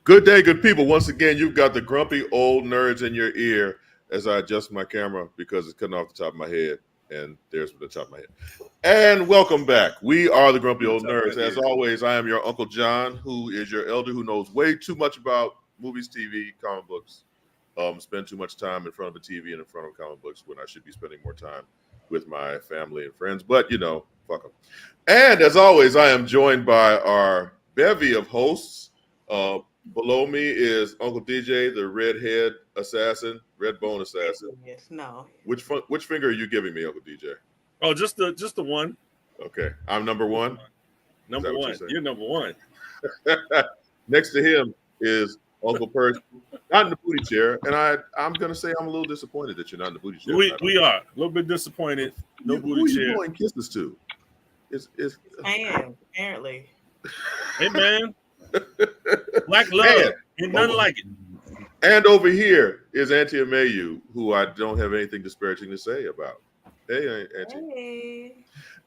Good day, good people. Once again, you've got the grumpy old nerds in your ear as I adjust my camera because it's cutting off the top of my head. And there's the top of my head. And welcome back. We are the grumpy old nerds. As always, I am your Uncle John, who is your elder who knows way too much about movies, TV, comic books. Spend too much time in front of a TV and in front of comic books when I should be spending more time with my family and friends. But, you know, fuck them. And as always, I am joined by our bevy of hosts. Below me is Uncle DJ, the redhead assassin, red bone assassin. Yes, no. Which finger are you giving me, Uncle DJ? Oh, just the one. Okay, I'm number one. Number one. You're number one. Next to him is Uncle Percy, not in the booty chair, and I'm gonna say I'm a little disappointed that you're not in the booty chair. We are a little bit disappointed. No booty chair. Who are you blowing kisses to? I am apparently. Hey man. Black love, and nothing like it. And over here is Auntie Amayu, who I don't have anything disparaging to say about. Hey, Auntie. Hey.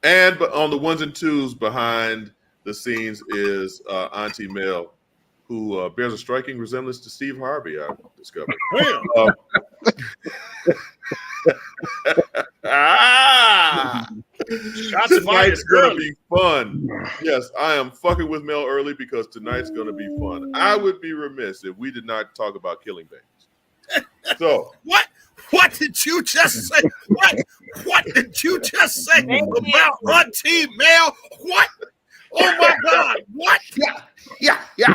And but on the ones and twos behind the scenes is Auntie Mel, who bears a striking resemblance to Steve Harvey, I've discovered. Tonight's gonna be fun. Yes, I am fucking with Mel early because tonight's gonna be fun. I would be remiss if we did not talk about killing babies. So what did you just say? What did you just say about Auntie Mel? What? Oh my God! What? Yeah. You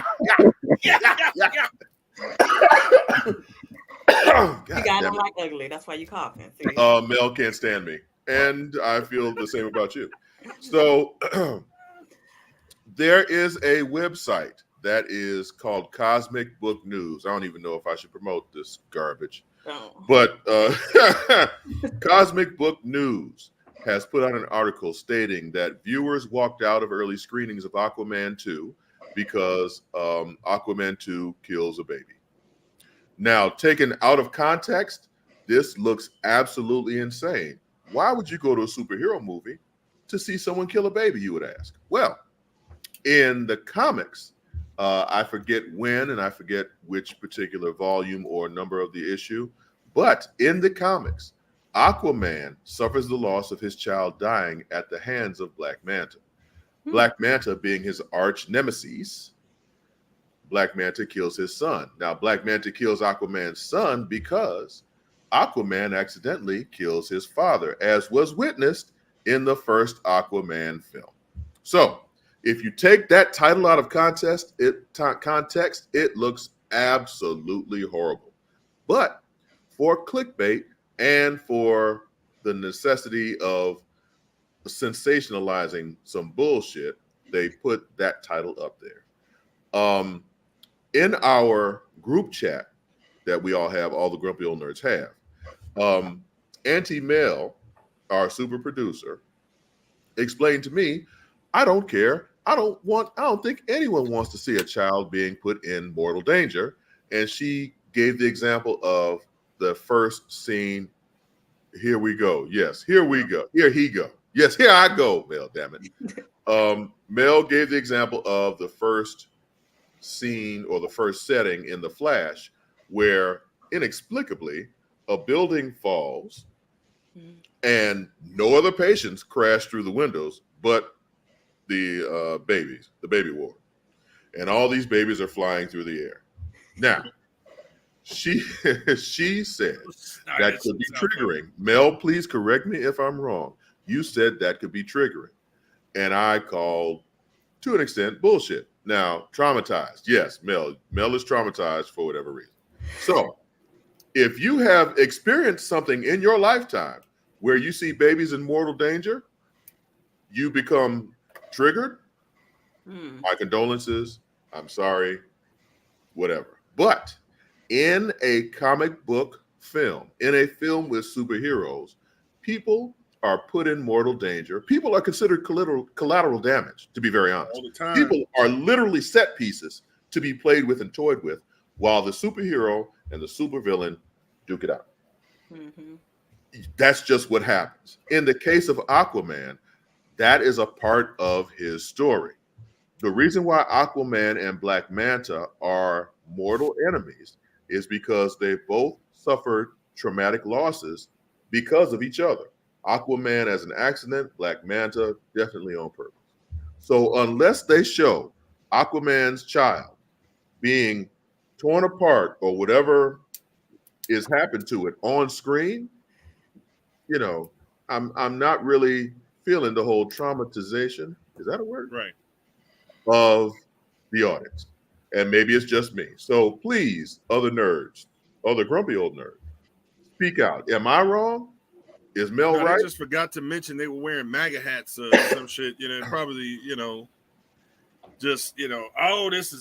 guys don't like ugly. That's why you coughing. Mel can't stand me, and I feel the same about you. So there is a website that is called Cosmic Book News. I don't even know if I should promote this garbage, but Cosmic Book News has put out an article stating that viewers walked out of early screenings of Aquaman 2 because Aquaman 2 kills a baby. Now, taken out of context, this looks absolutely insane. Why would you go to a superhero movie to see someone kill a baby, you would ask? Well, in the comics, I forget when and I forget which particular volume or number of the issue, but in the comics, Aquaman suffers the loss of his child dying at the hands of Black Manta. Black Manta being his arch nemesis. Black Manta kills his son. Now, Black Manta kills Aquaman's son because Aquaman accidentally kills his father, as was witnessed in the first Aquaman film. So, if you take that title out of context, it looks absolutely horrible. But for clickbait and for the necessity of sensationalizing some bullshit, they put that title up there. In our group chat that we all have, all the grumpy old nerds have, Auntie Mel, our super producer, explained to me, I don't care. I don't think anyone wants to see a child being put in mortal danger. And she gave the example of the first scene. Here we go. Yes, here we go. Here he go. Yes, here I go, Mel, damn it. Mel gave the example of the first scene or the first setting in The Flash where inexplicably a building falls and no other patients crash through the windows but the baby ward, and all these babies are flying through the air. Now she said that could be triggering. Mel, please correct me if I'm wrong. You said that could be triggering, and I called, to an extent, bullshit. Now, traumatized. Yes, Mel is traumatized for whatever reason. So, if you have experienced something in your lifetime where you see babies in mortal danger, you become triggered. My condolences. I'm sorry. Whatever. But in a comic book film, in a film with superheroes, people are put in mortal danger. People are considered collateral damage, to be very honest. All the time. People are literally set pieces to be played with and toyed with, while the superhero and the supervillain duke it out. That's just what happens. In the case of Aquaman, that is a part of his story. The reason why Aquaman and Black Manta are mortal enemies is because they both suffered traumatic losses because of each other. Aquaman as an accident, Black Manta definitely on purpose. So unless they show Aquaman's child being torn apart or whatever is happened to it on screen, you know, I'm not really feeling the whole traumatization. Is that a word? Right. Of the audience. And maybe it's just me. So please, other nerds, other grumpy old nerds, speak out. Am I wrong? Is Mel right? I just forgot to mention they were wearing MAGA hats or some shit. You know, probably, you know, just, you know, oh, this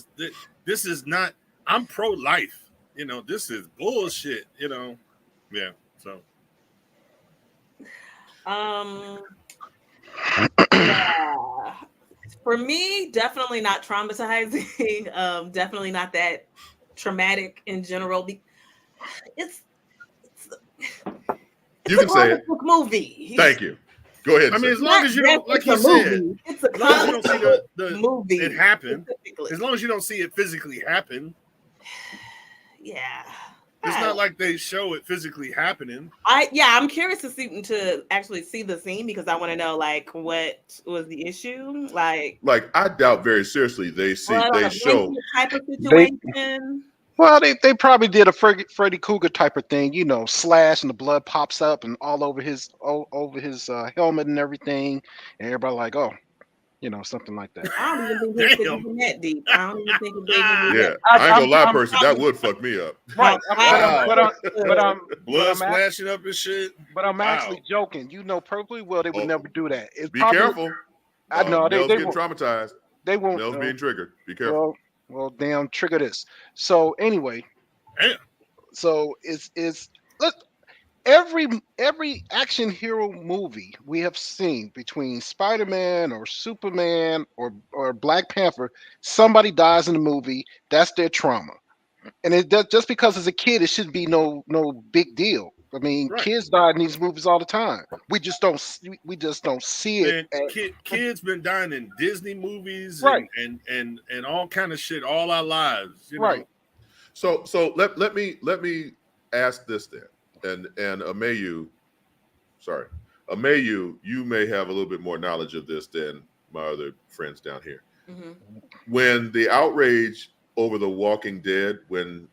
is not, I'm pro-life. You know, this is bullshit, you know. Yeah, so. Yeah. For me, definitely not traumatizing. Definitely not that traumatic in general. It's you can say it. Movie. Thank you. Go ahead. I mean, as long as you don't, like you said, it's a as long as you don't see the movie. It happen. As long as you don't see it physically happen. Yeah. It's not like they show it physically happening. I'm curious to actually see the scene because I want to know like what was the issue. Like I doubt very seriously they show type of situation. Well, they probably did a Freddy Krueger type of thing, you know, slash and the blood pops up and all over his helmet and everything, and everybody like, oh, you know, something like that. I don't even think it's even that deep. I don't even think it's yeah, I ain't gonna lie, person, that would fuck me up. Right, but I'm blood splashing up and shit. But I'm actually joking. You know perfectly well they would never do that. Be careful. I know Nell's getting traumatized. They won't. Nell's being triggered. Be careful. Well, damn, trigger this. So anyway, so it's look, every action hero movie we have seen between Spider-Man or Superman or Black Panther, somebody dies in the movie. That's their trauma, and it just because as a kid it shouldn't be no big deal. I mean, kids die in these movies all the time. We just don't see it. Kids been dying in Disney movies, and all kind of shit all our lives, you know? So let me ask this then, and Amayu, you may have a little bit more knowledge of this than my other friends down here. Mm-hmm. When the outrage over The Walking Dead, when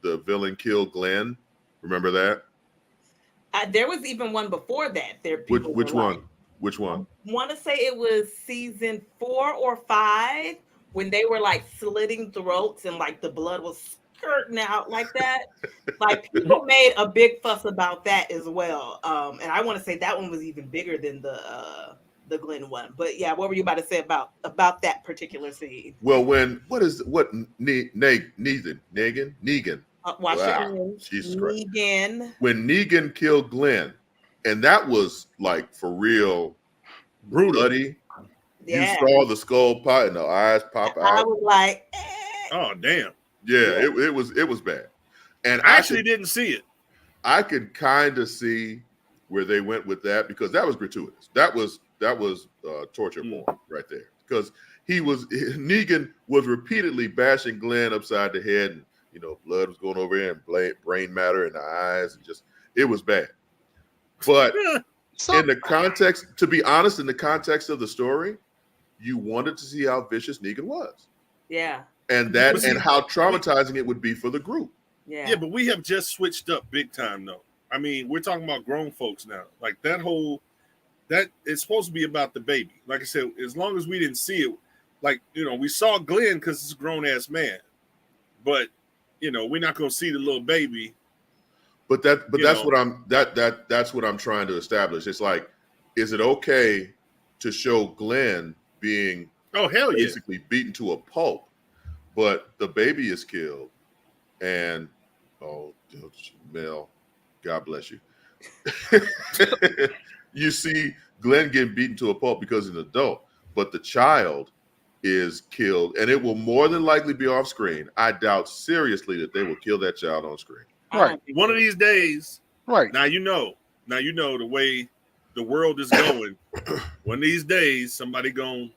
the villain killed Glenn, remember that? There was even one before that. Which one? Which one? I want to say it was season 4 or 5 when they were like slitting throats and like the blood was skirting out like that. Like people made a big fuss about that as well. And I want to say that one was even bigger than the Glenn one. But yeah, what were you about to say about that particular scene? Well, Negan? Wow. Jesus Christ. Negan. When Negan killed Glenn, and that was like for real bloody. Yeah. You saw the skull pop and the eyes pop out. I was like, oh damn. Yeah, it was bad. And I actually didn't see it. I could kind of see where they went with that because that was gratuitous. That was torture porn right there. Because Negan was repeatedly bashing Glenn upside the head, and you know, blood was going over here and brain matter in the eyes, and just it was bad. But in the context, to be honest, in the context of the story, you wanted to see how vicious Negan was. Yeah. And how traumatizing it would be for the group. Yeah, but we have just switched up big time though. I mean, we're talking about grown folks now. Like that it's supposed to be about the baby. Like I said, as long as we didn't see it, like, you know, we saw Glenn because it's a grown ass man. But, you know, we're not gonna see the little baby. But that's what I'm trying to establish. It's like, is it okay to show Glenn being basically beaten to a pulp, but the baby is killed, and Mel, God bless you. You see Glenn getting beaten to a pulp because he's an adult, but the child is killed, and it will more than likely be off screen. I doubt seriously that they will kill that child on screen. Right. One of these days. Right. Now you know the way the world is going, one of these days somebody gonna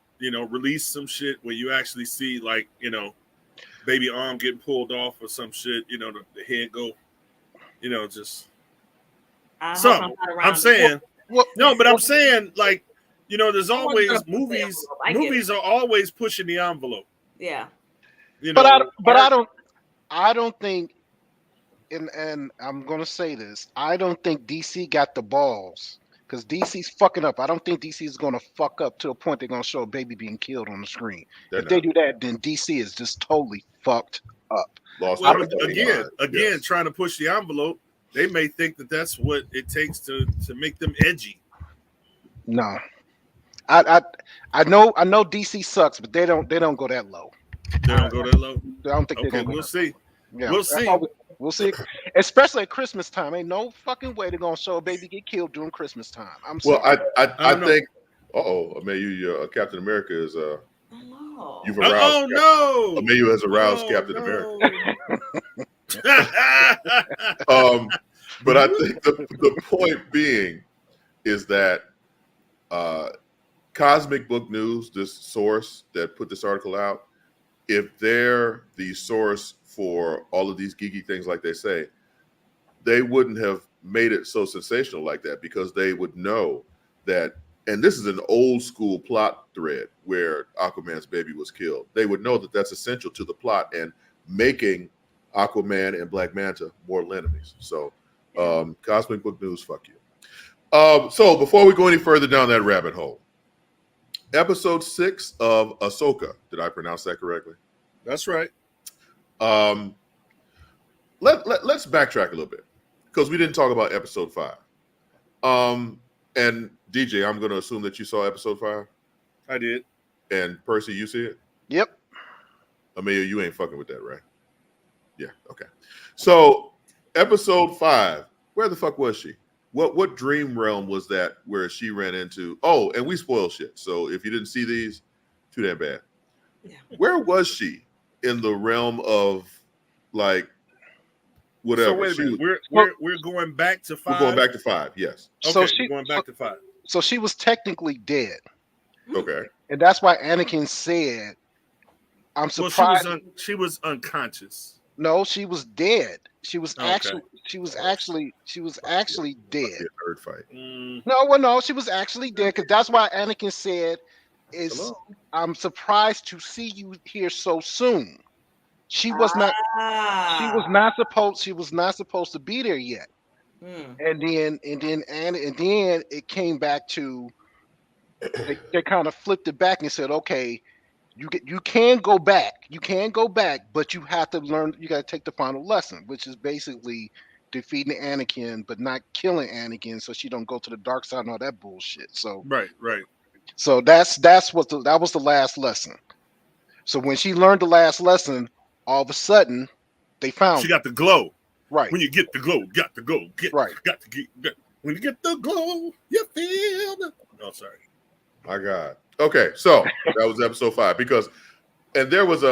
release some shit where you actually see like baby arm getting pulled off or some shit, the head go, just something. I'm saying no, but I'm saying like there's always movies. Movies are always pushing the envelope. Yeah. But I don't think, and I'm gonna say this, I don't think DC got the balls because DC's fucking up. I don't think DC is gonna fuck up to a point they're gonna show a baby being killed on the screen. If they do that, then DC is just totally fucked up. Again, trying to push the envelope, they may think that that's what it takes to make them edgy. No, I know DC sucks, but they don't go that low. They don't go that low. I don't think they're gonna. We'll see. Yeah, we'll see. We'll see. Especially at Christmas time, ain't no fucking way they're gonna show a baby get killed during Christmas time. I'm sorry. Well, I think. Ameyu, Captain America is you've aroused. Oh no! Ameyu has aroused Captain America. But I think the point being is that Cosmic Book News, this source that put this article out, if they're the source for all of these geeky things like they say, they wouldn't have made it so sensational like that because they would know that, and this is an old school plot thread where Aquaman's baby was killed. They would know that that's essential to the plot and making Aquaman and Black Manta mortal enemies. So Cosmic Book News, fuck you. So before we go any further down that rabbit hole, episode 6 of Ahsoka. Did I pronounce that correctly? That's right. Let's backtrack a little bit because we didn't talk about episode 5. And DJ, I'm going to assume that you saw episode 5. I did. And Percy, you see it? Yep. Amelia, you ain't fucking with that, right? Yeah. Okay. So episode 5, where the fuck was she? What dream realm was that where she ran into? Oh, and we spoil shit. So if you didn't see these, too damn bad. Yeah. Where was she in the realm of like whatever? So wait a minute. We're going back to 5. We're going back to 5. Yes. Okay, so we're going back to 5. So she was technically dead. Okay. And that's why Anakin said, "I'm surprised." Well, she was unconscious. No, she was dead. She was actually dead. Third fight. No, she was actually dead because that's why Anakin said, "I'm surprised to see you here so soon." She was not. She was not supposed. She was not supposed to be there yet. And then it came back to. They kind of flipped it back and said, "Okay, you can go back. You can go back, but you have to learn. You got to take the final lesson, which is basically defeating Anakin, but not killing Anakin, so she don't go to the dark side and all that bullshit." So right. So that was the last lesson. So when she learned the last lesson, all of a sudden they found she got the glow. Right. When you get the glow, got to go. When you get the glow, you feel the. Oh, sorry. My God. Okay, so that was episode 5 because, and there was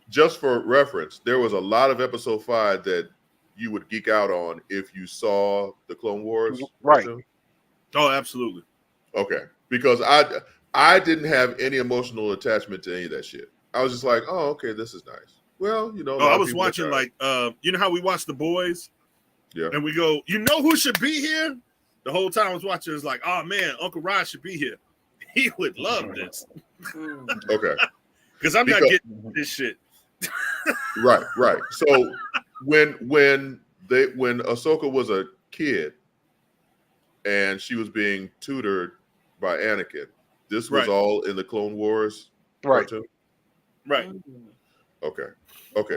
just for reference, there was a lot of episode 5 that you would geek out on if you saw the Clone Wars. Right. Cartoon. Oh, absolutely. Okay, because I didn't have any emotional attachment to any of that shit. I was just like, oh, okay, this is nice. Well, I was watching like, you know how we watch The Boys? Yeah. And we go, you know who should be here? The whole time I was watching, it's like, oh man, Uncle Rod should be here. He would love this. Okay. Because I'm not getting this shit. Right. So when Ahsoka was a kid and she was being tutored by Anakin, this was all in the Clone Wars cartoon? Right. Okay.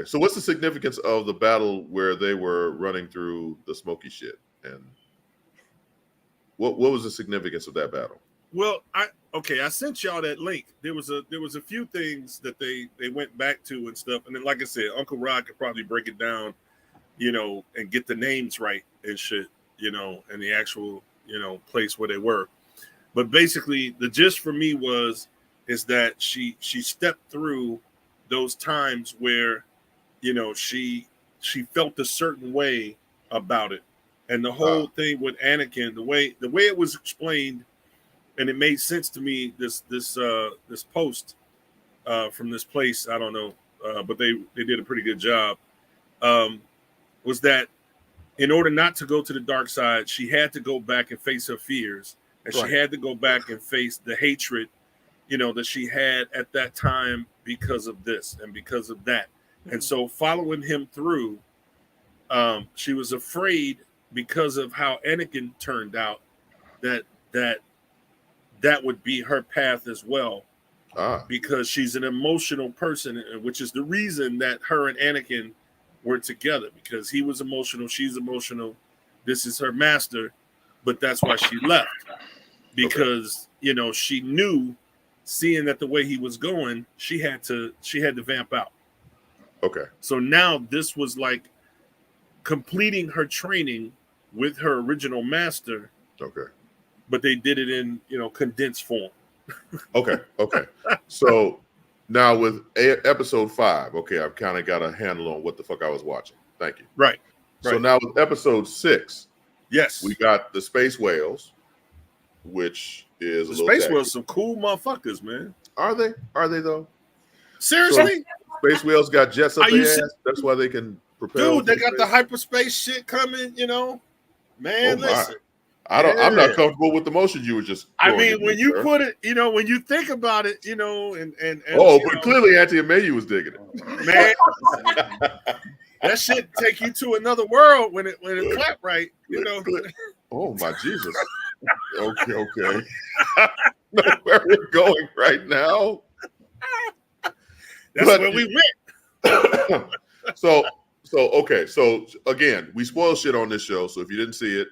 So what's the significance of the battle where they were running through the smoky shit? And what was the significance of that battle? Well, I sent y'all that link. There was a few things that they went back to and stuff. And then, like I said, Uncle Rod could probably break it down, and get the names right and shit, and the actual, place where they were. But basically, the gist for me is that she stepped through those times where, she felt a certain way about it. And the whole thing with Anakin, the way it was explained, and it made sense to me. This post from this place, I don't know, but they did a pretty good job. Was that in order not to go to the dark side, she had to go back and face her fears, and she had to go back and face the hatred, that she had at that time because of this and because of that. Mm-hmm. And so following him through, she was afraid because of how Anakin turned out that would be her path as well. Because she's an emotional person, which is the reason that her and Anakin were together, because he was emotional, she's emotional. This is her master, but that's why she left, because she knew, seeing that the way he was going, she had to vamp out. Okay. So now this was like completing her training with her original master. Okay. But they did it in condensed form. Okay. So now with episode 5, okay, I've kind of got a handle on what the fuck I was watching. Thank you. Right. So now with episode 6, yes, we got the space whales, which is the space whales, some cool motherfuckers, man. Are they? Are they though? Seriously? So space whales got jets up their ass. That's why they can propel. Dude, they got the hyperspace shit coming. Man, listen. I'm not comfortable with the motion you were just. I mean, when you put it, when you think about it, and but clearly Auntie Amelia was digging it, man. That shit take you to another world when it clap right, Oh my Jesus. Okay. Know where we're going right now. That's where we went. So okay. So again, we spoil shit on this show. So if you didn't see it,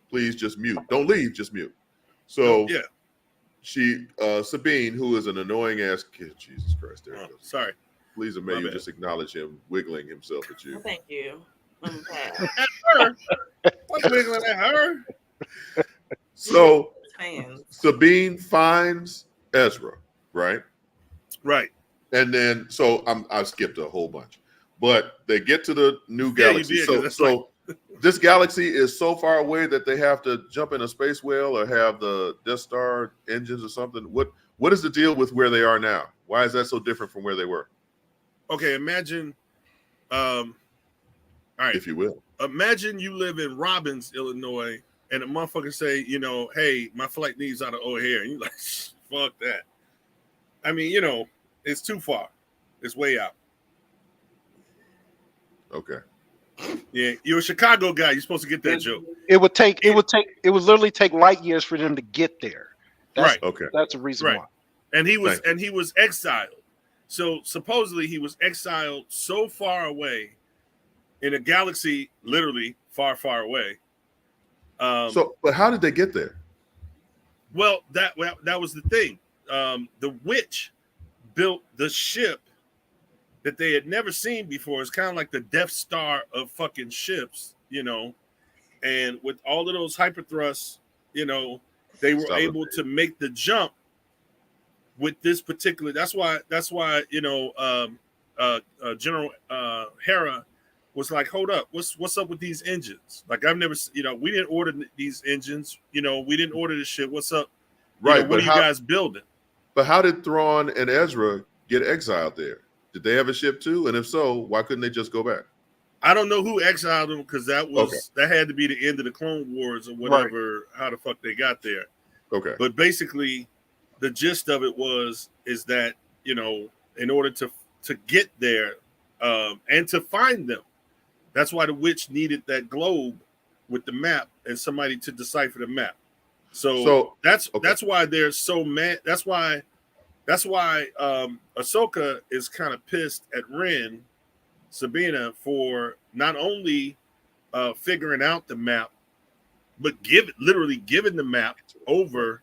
please just mute. Don't leave, just mute. So she, Sabine, who is an annoying ass kid. Jesus Christ, there it goes. Sorry. Please, Amelia, just acknowledge him wiggling himself at you. Oh, thank you. At her. What's wiggling at her? So Sabine finds Ezra, right? Right. And then, so I skipped a whole bunch, but they get to the new galaxy. So this galaxy is so far away that they have to jump in a space whale or have the Death Star engines or something. What is the deal with where they are now? Why is that so different from where they were? Okay, imagine, all right, if you will, imagine you live in Robbins, Illinois, and a motherfucker say, hey, my flight leaves out of O'Hare, and you're like, fuck that. I mean, it's too far. It's way out. Okay. Yeah, you're a Chicago guy. You're supposed to get that joke. It would literally take light years for them to get there. Right. Okay. That's the reason why. And he was exiled. So supposedly he was exiled so far away in a galaxy, literally far, far away. But how did they get there? Well, that was the thing. The witch built the ship that they had never seen before. It's kind of like the Death Star of fucking ships, and with all of those hyperthrusts, they were able to make the jump with this particular. That's why General Hera was like, hold up, what's up with these engines? Like, I've never, we didn't order these engines, we didn't order this shit. What's up? Right. What are you guys building? But how did Thrawn and Ezra get exiled there? Did they have a ship too? And if so, why couldn't they just go back? I don't know who exiled them, because that had to be the end of the Clone Wars or whatever, how the fuck they got there. Okay. But basically, the gist of it is that, in order to get there and to find them, that's why the witch needed that globe with the map and somebody to decipher the map. So that's why they're so mad. That's why Ahsoka is kind of pissed at Ren, Sabina, for not only figuring out the map, but literally giving the map over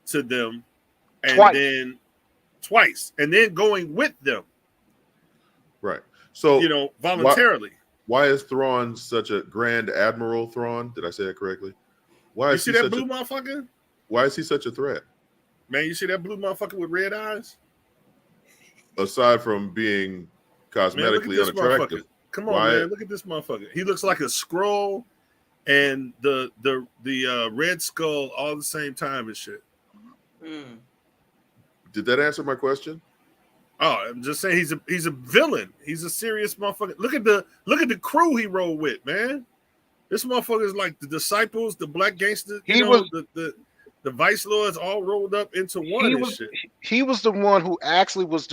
to them, and twice, and then going with them. Right. So voluntarily. Why is Thrawn such a Grand Admiral Thrawn? Did I say that correctly? Why you see that blue motherfucker? Why is he such a threat? Man, you see that blue motherfucker with red eyes? Aside from being cosmetically unattractive. Come on, man. Look at this motherfucker. He looks like a scroll and the Red Skull all at the same time and shit. Mm. Did that answer my question? Oh, I'm just saying he's a villain. He's a serious motherfucker. Look at the crew he rolled with, man. This motherfucker is like the disciples, the black gangsters, the vice lords all rolled up into one and shit. He was the one who actually was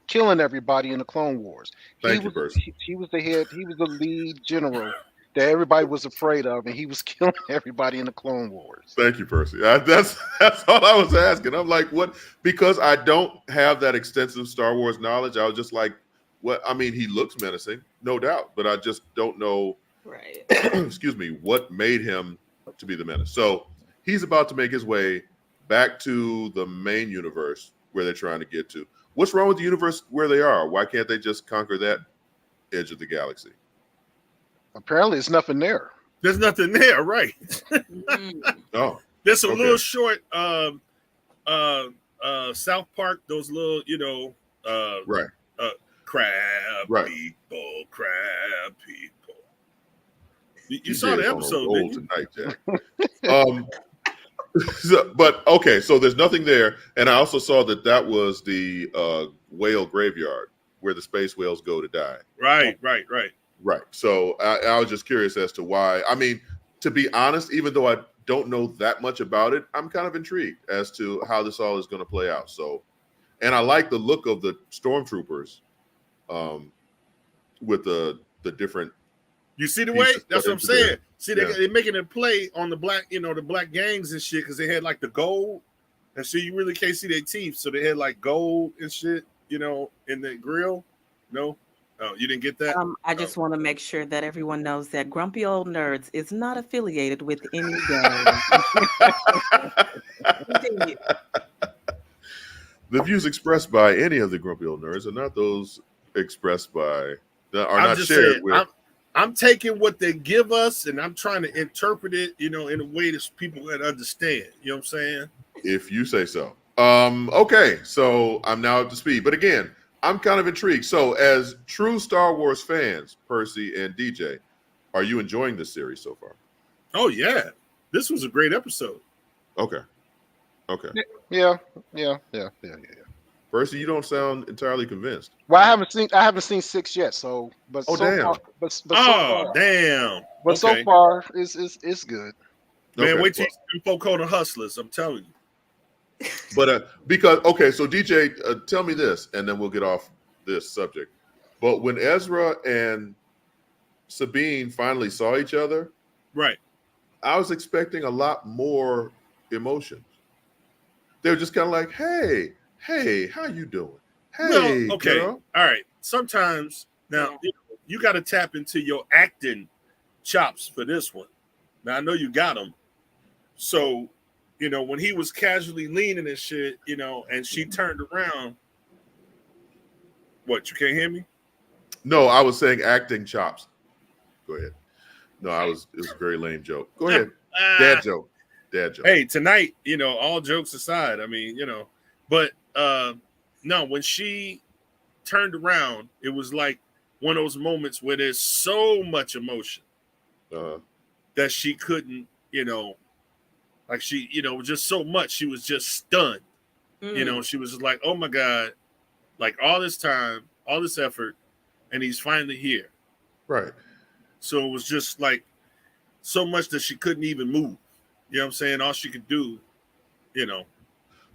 killing everybody in the Clone Wars. Thank you, Percy. He was the head. He was the lead general that everybody was afraid of, and he was killing everybody in the Clone Wars. Thank you, Percy. That's all I was asking. I'm like, what? Because I don't have that extensive Star Wars knowledge. I was just like, what? I mean, he looks menacing, no doubt, but I just don't know. Right. Excuse me. What made him to be the menace? So he's about to make his way back to the main universe where they're trying to get to. What's wrong with the universe where they are? Why can't they just conquer that edge of the galaxy? Apparently, there's nothing there. There's nothing there, right? Oh, there's a little short South Park. Those little, right. Crab people. You saw the episode, didn't you? Tonight, Jack. But okay, so there's nothing there, and I also saw that was the whale graveyard where the space whales go to die. Right. So I was just curious as to why. I mean, to be honest, even though I don't know that much about it, I'm kind of intrigued as to how this all is going to play out. So, and I like the look of the stormtroopers, with the different. You see the way? That's what I'm saying. See, they're making it play on the black, the black gangs and shit, because they had like the gold, and so you really can't see their teeth. So they had like gold and shit, in the grill. No, you didn't get that. I just want to make sure that everyone knows that Grumpy Old Nerds is not affiliated with any gang. The views expressed by any of the Grumpy Old Nerds are not those expressed by not shared with. I'm taking what they give us and I'm trying to interpret it, in a way that people can understand. You know what I'm saying? If you say so. Okay, so I'm now up to speed. But again, I'm kind of intrigued. So as true Star Wars fans, Percy and DJ, are you enjoying this series so far? Oh, yeah. This was a great episode. Okay. Yeah. Percy, you don't sound entirely convinced. Well, I haven't seen 6 yet. So, but damn. But so far, it's good. Man, wait till you see folk the Hustlers. I'm telling you. But so DJ, tell me this, and then we'll get off this subject. But when Ezra and Sabine finally saw each other, right, I was expecting a lot more emotions. They were just kind of like, hey, how you doing? Hey, okay, girl. All right. Sometimes now you got to tap into your acting chops for this one. Now I know you got them. So, when he was casually leaning and shit, and she turned around. What, you can't hear me? No, I was saying acting chops. Go ahead. No, it was a very lame joke. Go ahead. Dad joke. Hey, tonight, all jokes aside, I mean, but no, when she turned around, it was like one of those moments where there's so much emotion that she couldn't, like she, just so much. She was just stunned. She was just like, oh my God, like all this time, all this effort, and he's finally here. Right. So it was just like so much that she couldn't even move. You know what I'm saying? All she could do,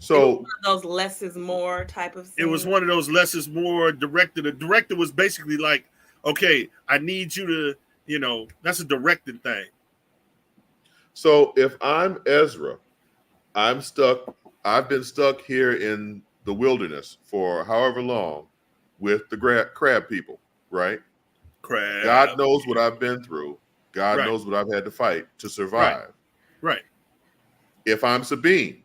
So one of those less is more type of thing. It was one of those less is more directed. The director was basically like, okay, I need you to, that's a directed thing. So if I'm Ezra, I'm stuck. I've been stuck here in the wilderness for however long with the crab people, right? Crab. God knows what I've been through. God knows what I've had to fight to survive. Right. If I'm Sabine,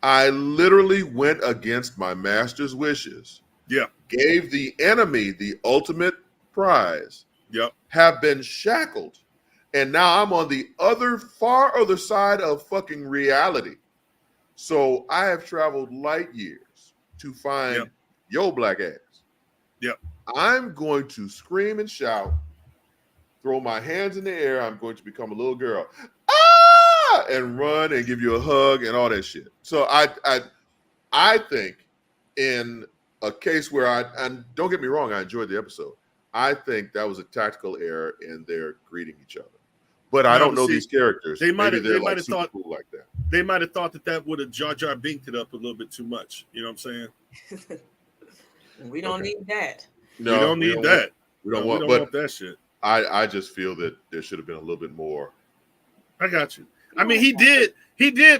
I literally went against my master's wishes. Yeah. Gave the enemy the ultimate prize. Yep. Have been shackled. And now I'm on the far other side of fucking reality. So I have traveled light years to find your black ass. Yep. I'm going to scream and shout throw my hands in the air. I'm going to become a little girl. Ah! And run and give you a hug and all that shit. So I think in a case where and don't get me wrong, I enjoyed the episode. I think that was a tactical error in their greeting each other. But I don't know these characters. They might have thought cool like that. They might have thought that would have Jar Jar Binked it up a little bit too much. You know what I'm saying? We don't need that. No, we don't need that. We don't want that shit. I just feel that there should have been a little bit more. I got you. I mean, he did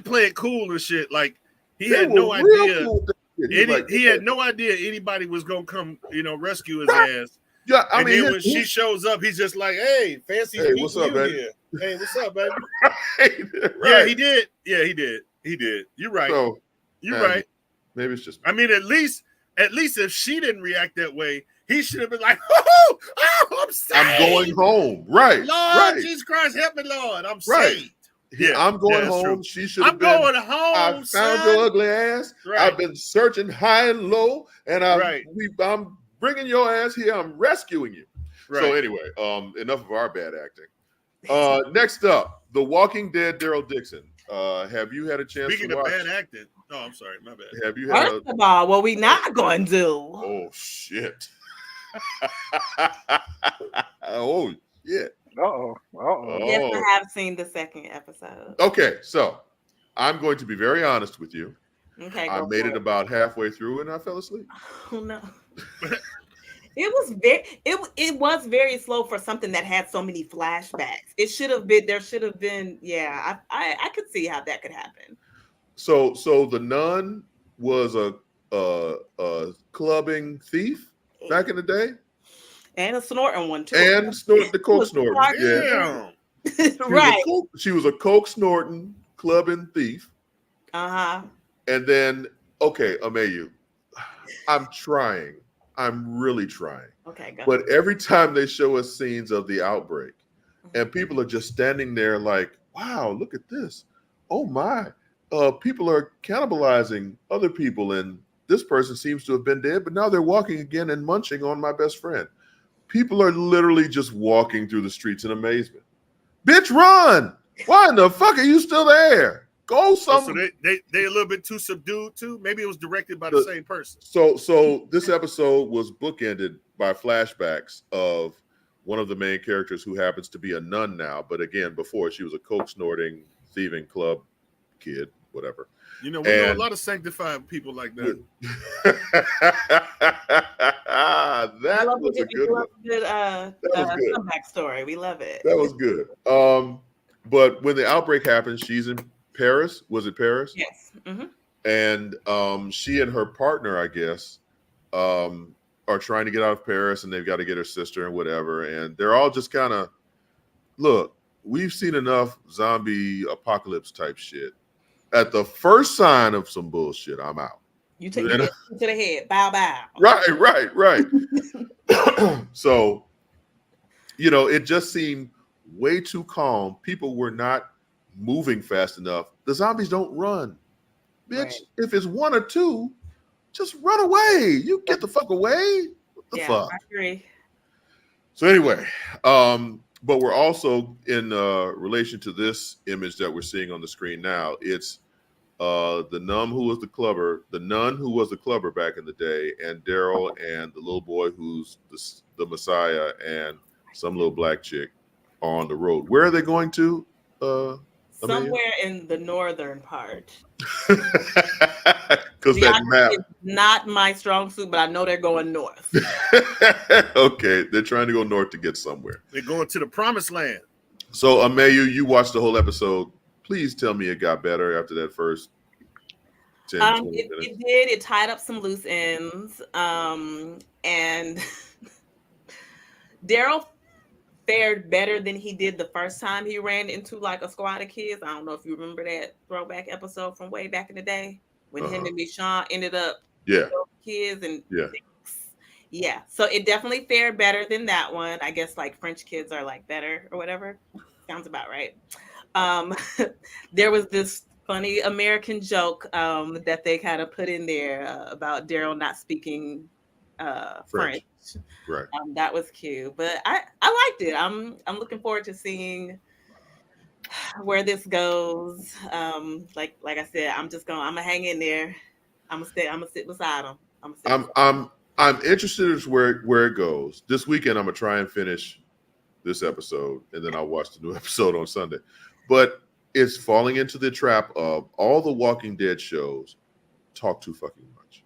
play it cool and shit. Like he had no idea. Cool. He had no idea anybody was gonna come, rescue his ass. Yeah, I mean, then when she shows up, he's just like, "Hey, fancy meeting what's up, baby? Here. Hey, what's up, baby?" Right. Yeah, he did. Yeah, he did. You're right. So, you're right. Maybe it's just. I mean, at least if she didn't react that way, he should have been like, "Oh, I'm saved. I'm going home." Right. Lord Jesus Christ, help me, Lord. I'm saved. Yeah, I'm going home. True. She should have been. I'm going home. I found your ugly ass. Right. I've been searching high and low, and I'm bringing your ass here. I'm rescuing you. Right. So anyway, enough of our bad acting. Next up, The Walking Dead, Daryl Dixon. Have you had a chance Speaking to watch? Speaking of bad acting, no, I'm sorry, my bad. Have you had First of all, what we not going to do? Oh shit! Oh shit! Yes, I have seen the second episode. Okay, so I'm going to be very honest with you. Okay, I made it about halfway through and I fell asleep. Oh no. It was very slow for something that had so many flashbacks. There should have been, yeah, I could see how that could happen. So the nun was a clubbing thief back in the day? And a snorting one too. And the coke snorting. Yeah. Right. She was a coke snorting, clubbing thief. Uh-huh. And then, okay, Amayu, I'm trying. I'm really trying. Okay, go But every time they show us scenes of the outbreak, and people are just standing there like, wow, look at this. Oh my. People are cannibalizing other people, and this person seems to have been dead, but now they're walking again and munching on my best friend. People are literally just walking through the streets in amazement. Bitch, run! Why in the fuck are you still there? Go somewhere. So they a little bit too subdued too. Maybe it was directed by the same person. So this episode was bookended by flashbacks of one of the main characters who happens to be a nun now, but again, before she was a coke snorting, thieving club kid, whatever. We know a lot of sanctified people like that. That was a good one. That was good. Comeback story. We love it. That was good. But when the outbreak happened, she's in Paris. Was it Paris? Yes. Mm-hmm. And she and her partner, I guess, are trying to get out of Paris, and they've got to get her sister and whatever. And they're all just kind of, look, we've seen enough zombie apocalypse type shit. At the first sign of some bullshit, I'm out. You take it to the head. Bow, bow. Right. So, it just seemed way too calm. People were not moving fast enough. The zombies don't run. Bitch, right. If it's one or two, just run away. You get the fuck away. What the fuck? I agree. So anyway, but we're also in relation to this image that we're seeing on the screen now. It's the nun who was the clubber back in the day, and Daryl and the little boy who's the Messiah and some little black chick on the road. Where are they going to? Somewhere in the northern part. Because that map is not my strong suit, but I know they're going north. Okay, they're trying to go north to get somewhere. They're going to the promised land. So, Amayu, you watched the whole episode. Please tell me it got better after that first 10, 20 minutes. It did. It tied up some loose ends. And Daryl fared better than he did the first time he ran into like a squad of kids. I don't know if you remember that throwback episode from way back in the day when him and Michonne ended up kids and yeah. So it definitely fared better than that one. I guess like French kids are like better or whatever. Sounds about right. There was this funny American joke that they kind of put in there about Daryl not speaking French. Right. That was cute, but I I liked it. I'm looking forward to seeing where this goes. Like I said, I'm gonna hang in there. I'm gonna sit beside him. I'm interested as where it goes. This weekend I'm gonna try and finish this episode, and then I'll watch the new episode on Sunday. But it's falling into the trap of all the Walking Dead shows talk too fucking much.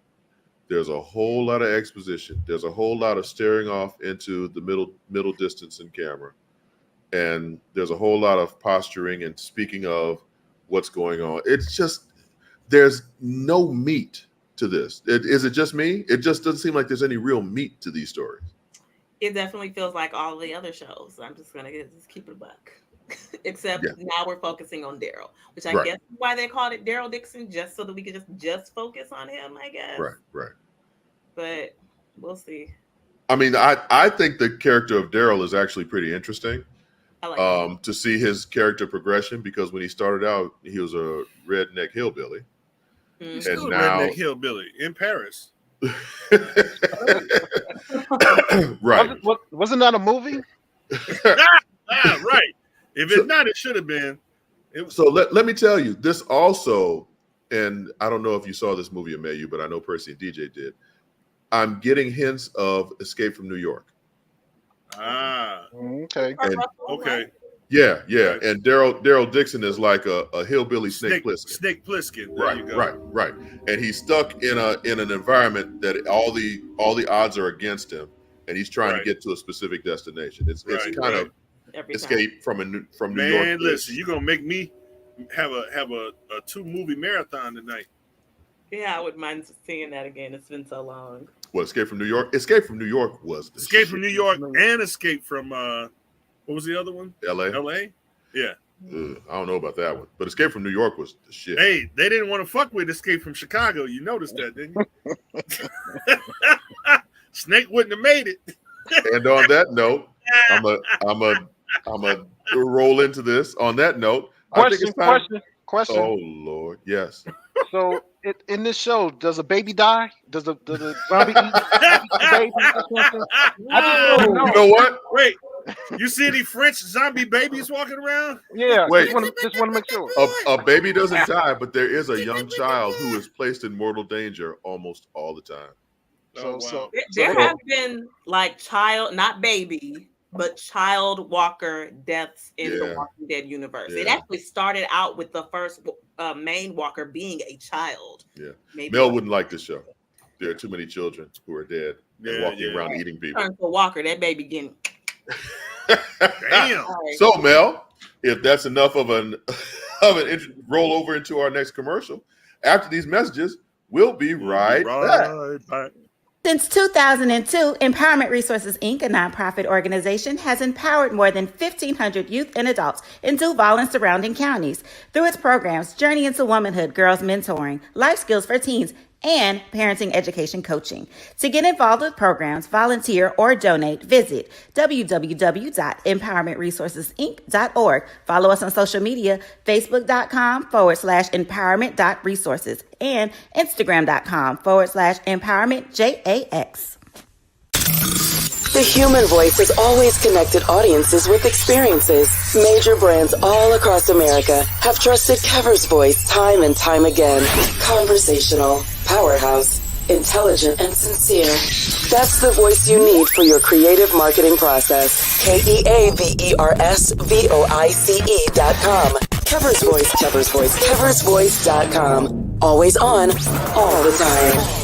There's a whole lot of exposition. There's a whole lot of staring off into the middle distance in camera. And there's a whole lot of posturing and speaking of what's going on. It's just, there's no meat to this. Is it just me? It just doesn't seem like there's any real meat to these stories. It definitely feels like all the other shows. I'm just gonna just keep it a buck. Except now we're focusing on Daryl, which I guess is why they called it Daryl Dixon, just so that we could just focus on him, I guess. Right. But we'll see. I mean, I think the character of Daryl is actually pretty interesting. I like to see his character progression, because when he started out, he was a redneck hillbilly. He's still a redneck hillbilly in Paris. Right. Wasn't that a movie? Right. If it's not, it should have been. So let me tell you, this also, and I don't know if you saw this movie, Amayu, but I know Percy and DJ did. I'm getting hints of Escape from New York. Okay. Okay. Yeah. And Daryl Dixon is like a hillbilly Snake Plissken. Snake Plissken. There you go. Right. And he's stuck in an environment that all the odds are against him, and he's trying to get to a specific destination. It's kind of Escape from New York. Man, listen, you're gonna make me have a 2-movie marathon tonight. Yeah, I wouldn't mind seeing that again. It's been so long. What, Escape from New York? Escape from New York was the Escape from New York and Escape from what was the other one? L.A. Yeah. I don't know about that one, but Escape from New York was the shit. Hey, they didn't want to fuck with Escape from Chicago. You noticed that, didn't you? Snake wouldn't have made it. And on that note, I'm a roll into this. On that note, Question. Oh Lord, yes. So in this show, does a baby die? Does the zombie eat the baby? You know what? Wait, you see any French zombie babies walking around? Yeah. Wait. Just want to make sure. A baby doesn't die, but there is a young child who is placed in mortal danger almost all the time. So there have been like not baby, but child walker deaths in the Walking Dead universe. It actually started out with the first main walker being a child. Yeah. Mel wouldn't like this show. There are too many children who are dead and walking around eating people. Turn to walker, that baby getting. Damn. So Mel, if that's enough of an roll over into our next commercial, after these messages, we'll be right back. Since 2002, Empowerment Resources, Inc., a nonprofit organization, has empowered more than 1,500 youth and adults in Duval and surrounding counties. Through its programs, Journey into Womanhood, Girls Mentoring, Life Skills for Teens, and Parenting Education Coaching. To get involved with programs, volunteer, or donate, visit www.empowermentresourcesinc.org. Follow us on social media, facebook.com/empowerment.resources and instagram.com/empowermentJAX. The human voice has always connected audiences with experiences. Major brands all across America have trusted Kever's voice time and time again. Conversational, powerhouse, intelligent, and sincere. That's the voice you need for your creative marketing process. KEAVERSVOICE.com. Kever's Voice, Kever's Voice, KeversVoice.com. Always on, all the time.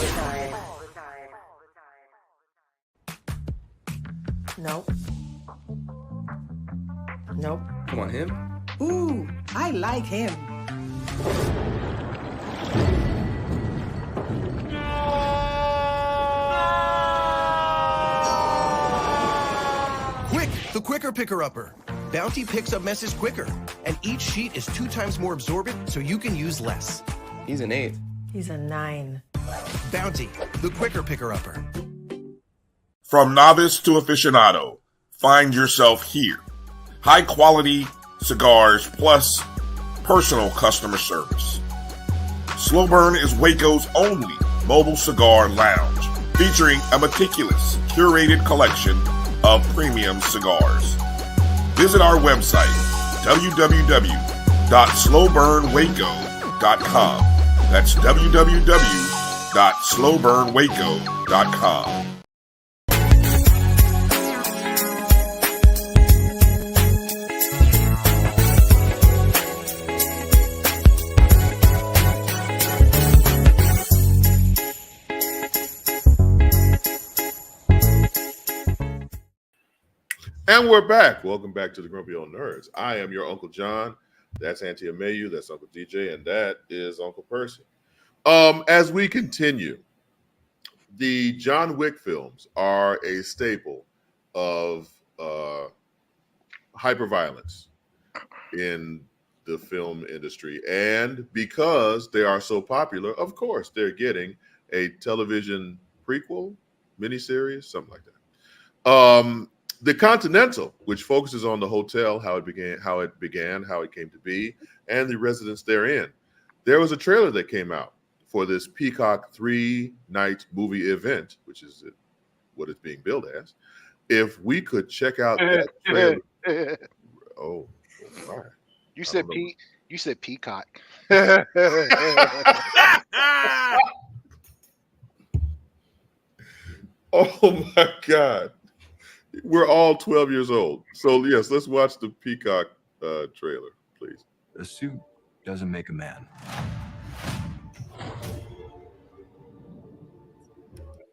Nope. Come on, him? Ooh, I like him. Wick, the quicker picker-upper. Bounty picks up messes quicker, and each sheet is 2 times more absorbent, so you can use less. He's an 8. He's a 9. Bounty, the quicker picker-upper. From novice to aficionado, find yourself here. High quality cigars plus personal customer service. Slow Burn is Waco's only mobile cigar lounge, featuring a meticulous, curated collection of premium cigars. Visit our website, www.slowburnwaco.com. That's www.slowburnwaco.com. And we're back. Welcome back to the Grumpy Old Nerds. I am your Uncle John. That's Auntie Amayu. That's Uncle DJ. And that is Uncle Percy. As we continue, the John Wick films are a staple of hyperviolence in the film industry. And because they are so popular, of course, they're getting a television prequel, miniseries, something like that. The Continental, which focuses on the hotel, how it began, how it came to be, and the residents therein. There was a trailer that came out for this Peacock 3-night movie event, which is what it's being billed as. If we could check out that trailer. Oh my. You said Peacock. Oh my God. We're all 12 years old. So yes, let's watch the Peacock trailer, please. A suit doesn't make a man.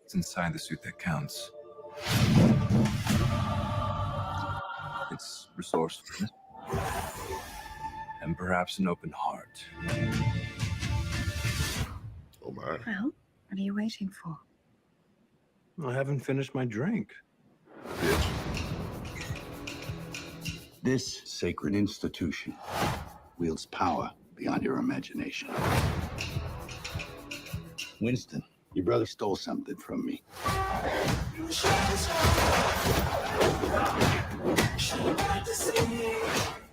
It's inside the suit that counts. It's resourcefulness. And perhaps an open heart. Oh my. Well, what are you waiting for? I haven't finished my drink. Bitch. This sacred institution wields power beyond your imagination. Winston, your brother stole something from me.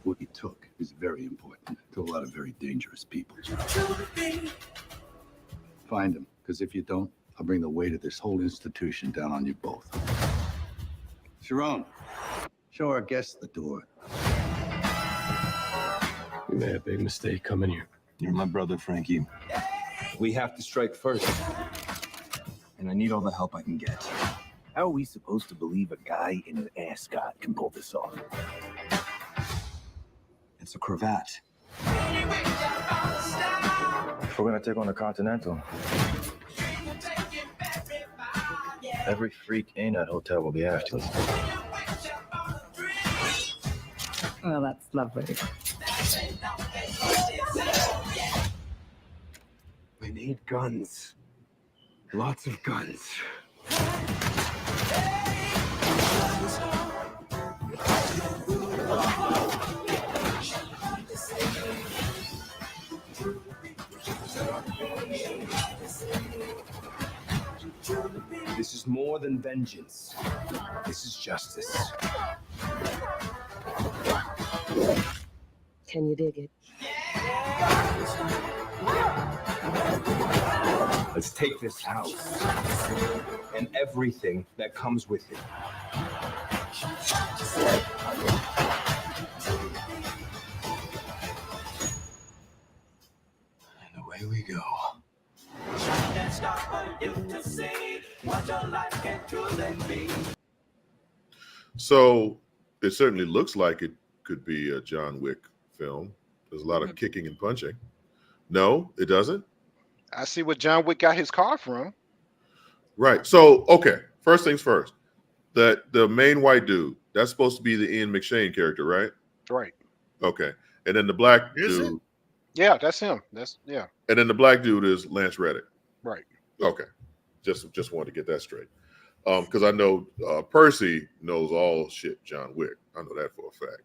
What you took is very important to a lot of very dangerous people. Find him, because if you don't, I'll bring the weight of this whole institution down on you both. Sharon, show our guests the door. We made a big mistake coming here. You're my brother, Frankie. We have to strike first. And I need all the help I can get. How are we supposed to believe a guy in an ascot can pull this off? It's a cravat. If we're gonna take on the Continental, every freak in that hotel will be after us. Well, that's lovely. We need guns. Lots of guns. This is more than vengeance. This is justice. Can you dig it? Let's take this house and everything that comes with it. And away we go. So it certainly looks like it could be a John Wick film. There's a lot of kicking and punching. No, it doesn't. I see what John Wick got his car from. Right. So, okay. First things first. The main white dude, that's supposed to be the Ian McShane character, right? Right. Okay. And then the black dude. Yeah, that's him. Yeah. And then the black dude is Lance Reddick. Right. Okay. Just wanted to get that straight. Because I know Percy knows all shit John Wick. I know that for a fact.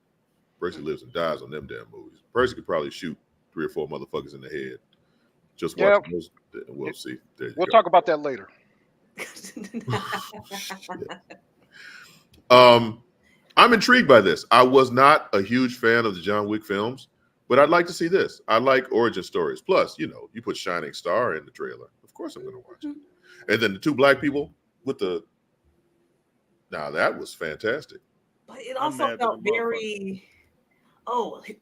Percy lives and dies on them damn movies. Percy could probably shoot 3 or 4 motherfuckers in the head. Just watch those, and we'll see. We'll talk about that later. I'm intrigued by this. I was not a huge fan of the John Wick films, but I'd like to see this. I like origin stories. Plus, you put Shining Star in the trailer. Of course I'm going to watch it. And then the 2 black people with the Now that was fantastic. But it also felt very,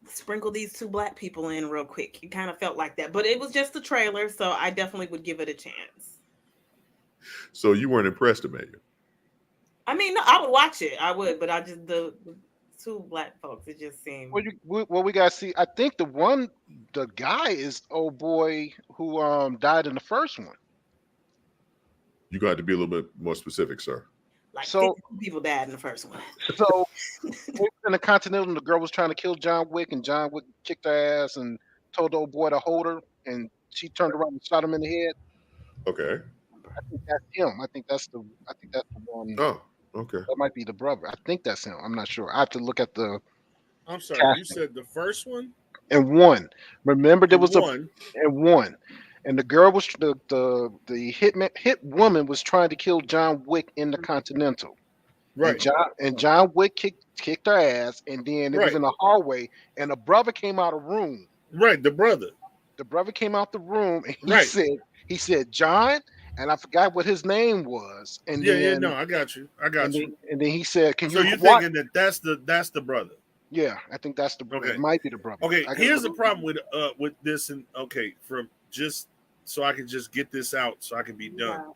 sprinkle these 2 black people in real quick. It kind of felt like that. But it was just a trailer, so I definitely would give it a chance. So you weren't impressed, Emmanuel? I mean, no, I would watch it. I would, but I just the 2 black folks, it just seemed. Well, we gotta see. I think the guy is old boy who died in the first one. You got to be a little bit more specific, sir. Like 52 people died in the first one. So in the Continental, the girl was trying to kill John Wick, and John Wick kicked her ass and told the old boy to hold her, and she turned around and shot him in the head. Okay. I think that's him. I think that's the one. Oh, okay. That might be the brother. I think that's him. I'm not sure. I have to look at the. I'm sorry. casting. You said the first one. And one. Remember, there was one. And the girl was the hit woman was trying to kill John Wick in the Continental. Right. And John Wick kicked her ass, and then it was in the hallway, and a brother came out of the room. Right, the brother. The brother came out the room, and he said John, and I forgot what his name was. And no, I got you. And then he said, "Can you?" So you're thinking that that's the brother? Yeah, I think that's the brother. Okay. It might be the brother. Okay, here's the problem with this, and from just so I can just get this out, so I can be done. Wow.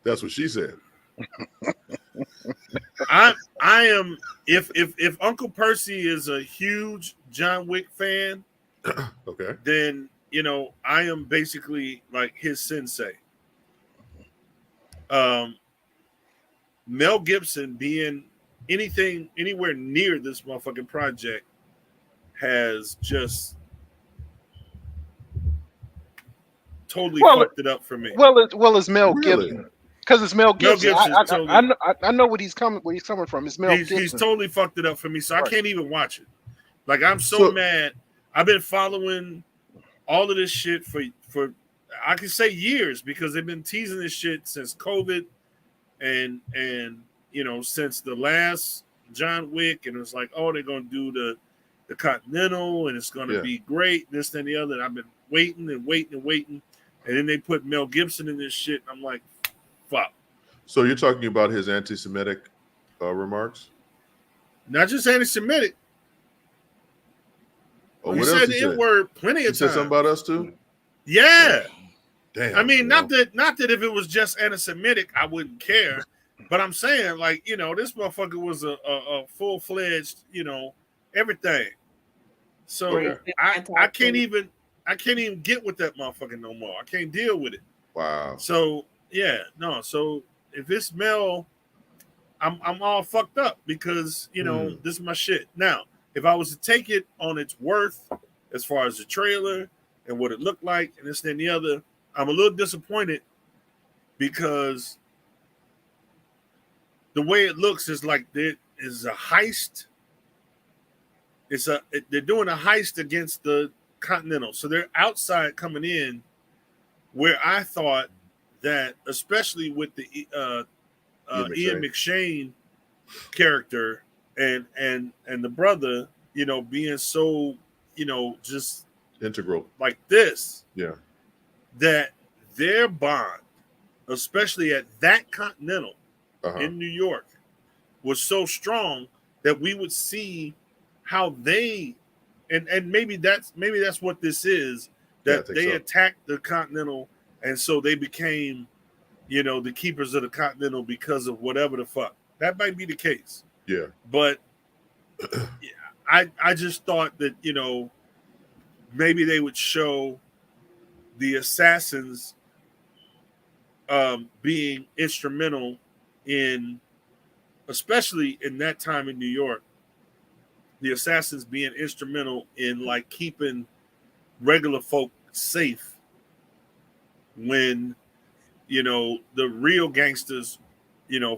That's what she said. I am if Uncle Percy is a huge John Wick fan, okay, then I am basically like his sensei. Mel Gibson being anywhere near this motherfucking project has just totally fucked it up for me. Well, it's Mel Gibson. Because it's Mel Gibson. I know where he's coming from. It's Mel Gibson. He's totally fucked it up for me, so I can't even watch it. Like, I'm so mad. I've been following all of this shit for I can say years, because they've been teasing this shit since COVID and since the last John Wick, and it was like, oh, they're gonna do the Continental, and it's gonna be great, this and the other. And I've been waiting, and then they put Mel Gibson in this shit, and I'm like, fuck. So you're talking about his anti-Semitic remarks? Not just anti-Semitic. Oh, he what said else the N-word plenty of times. He said something about us too? Yeah. Damn. I mean, not that if it was just anti-Semitic, I wouldn't care. But I'm saying, like, this motherfucker was a full-fledged, everything. So I can't even get with that motherfucker no more. I can't deal with it. Wow. So so if it's Mel, I'm all fucked up, because this is my shit. Now, if I was to take it on its worth, as far as the trailer and what it looked like and this and the other, I'm a little disappointed, because the way it looks is like there is a heist. They're doing a heist against the Continental, so they're outside coming in, where I thought that, especially with the Ian McShane character and the brother, being so, just integral like this, that their bond, especially at that Continental in New York, was so strong that we would see how they and maybe that's what this is, that they attacked the Continental, and so they became the keepers of the Continental because of whatever the fuck. That might be the case. Yeah. But I just thought that, maybe they would show the assassins being instrumental in, especially in that time in New York, the assassins being instrumental in, like, keeping regular folk safe when, the real gangsters,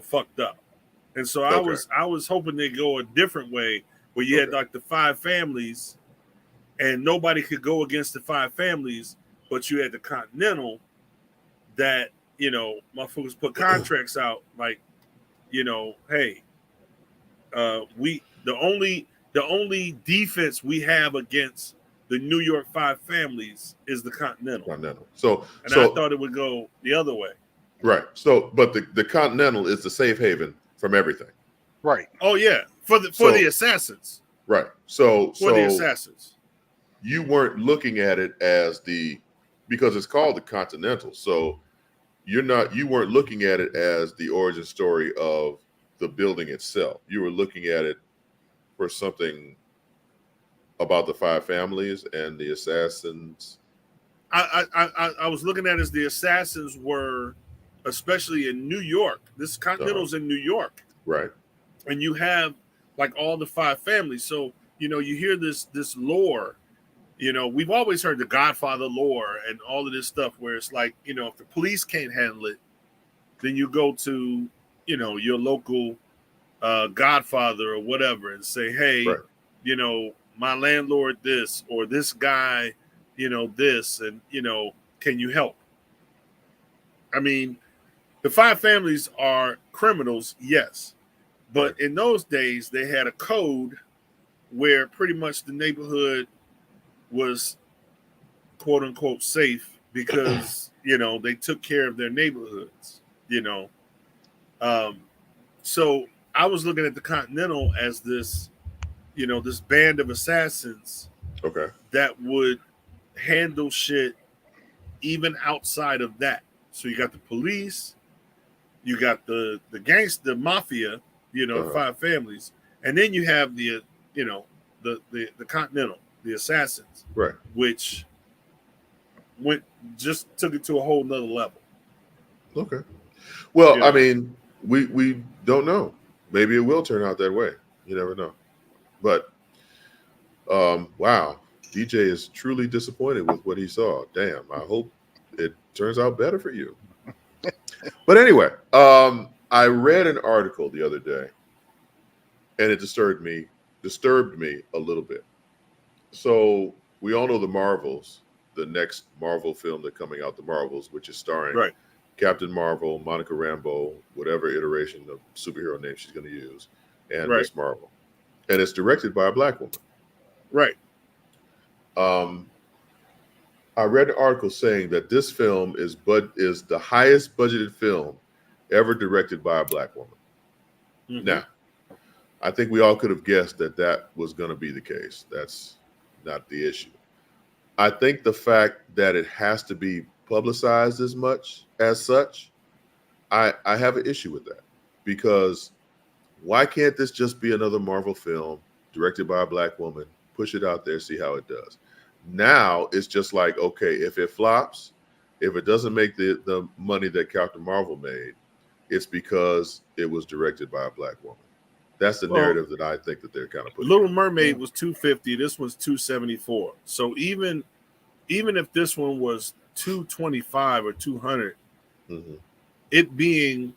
fucked up. And so I was hoping they'd go a different way, where you had like the 5 families, and nobody could go against the 5 families, but you had the Continental that, motherfuckers put contracts out like, hey, the only defense we have against the New York 5 families is the Continental. So I thought it would go the other way. Right. So, but the Continental is the safe haven from everything. Right. Oh yeah, for the assassins. Right. So For the assassins. You weren't looking at it as because it's called the Continental. So you weren't looking at it as the origin story of the building itself. You were looking at it for something about the 5 families and the assassins. I was looking at it as the assassins were, especially in New York. This Continental's in New York. Right. And you have like all the 5 families. So, you hear this lore. We've always heard the Godfather lore and all of this stuff where it's like, if the police can't handle it, then you go to, your local Godfather or whatever and say, hey, right. My landlord this, or this guy, this, and, can you help? I mean, the 5 families are criminals, yes. But in those days, they had a code where pretty much the neighborhood was quote unquote safe because, they took care of their neighborhoods, So I was looking at the Continental as this, this band of assassins that would handle shit even outside of that. So you got the police, you got the gangster mafia, 5 families, and then you have the the Continental, the assassins, right, which took it to a whole nother level. Okay. Well, I mean, we don't know. Maybe it will turn out that way. You never know. But wow, DJ is truly disappointed with what he saw. Damn, I hope it turns out better for you. But anyway, I read an article the other day, and it disturbed me a little bit. So we all know the Marvels, the next Marvel film that's coming out, the Marvels, which is starring Captain Marvel, Monica Rambeau, whatever iteration of superhero name she's going to use, and Miss Marvel, and it's directed by a Black woman. Right. I read an article saying that this film is the highest budgeted film ever directed by a Black woman. Mm-hmm. Now, I think we all could have guessed that was going to be the case. That's not the issue. I think the fact that it has to be publicized as such, I have an issue with that, because why can't this just be another Marvel film directed by a Black woman? Push it out there, see how it does. Now it's just like, okay, if it flops, if it doesn't make the money that Captain Marvel made, it's because it was directed by a Black woman. That's the narrative that I think that they're kind of putting. Little Mermaid was $250. This one's $274. So even if this one was $225 or $200, it being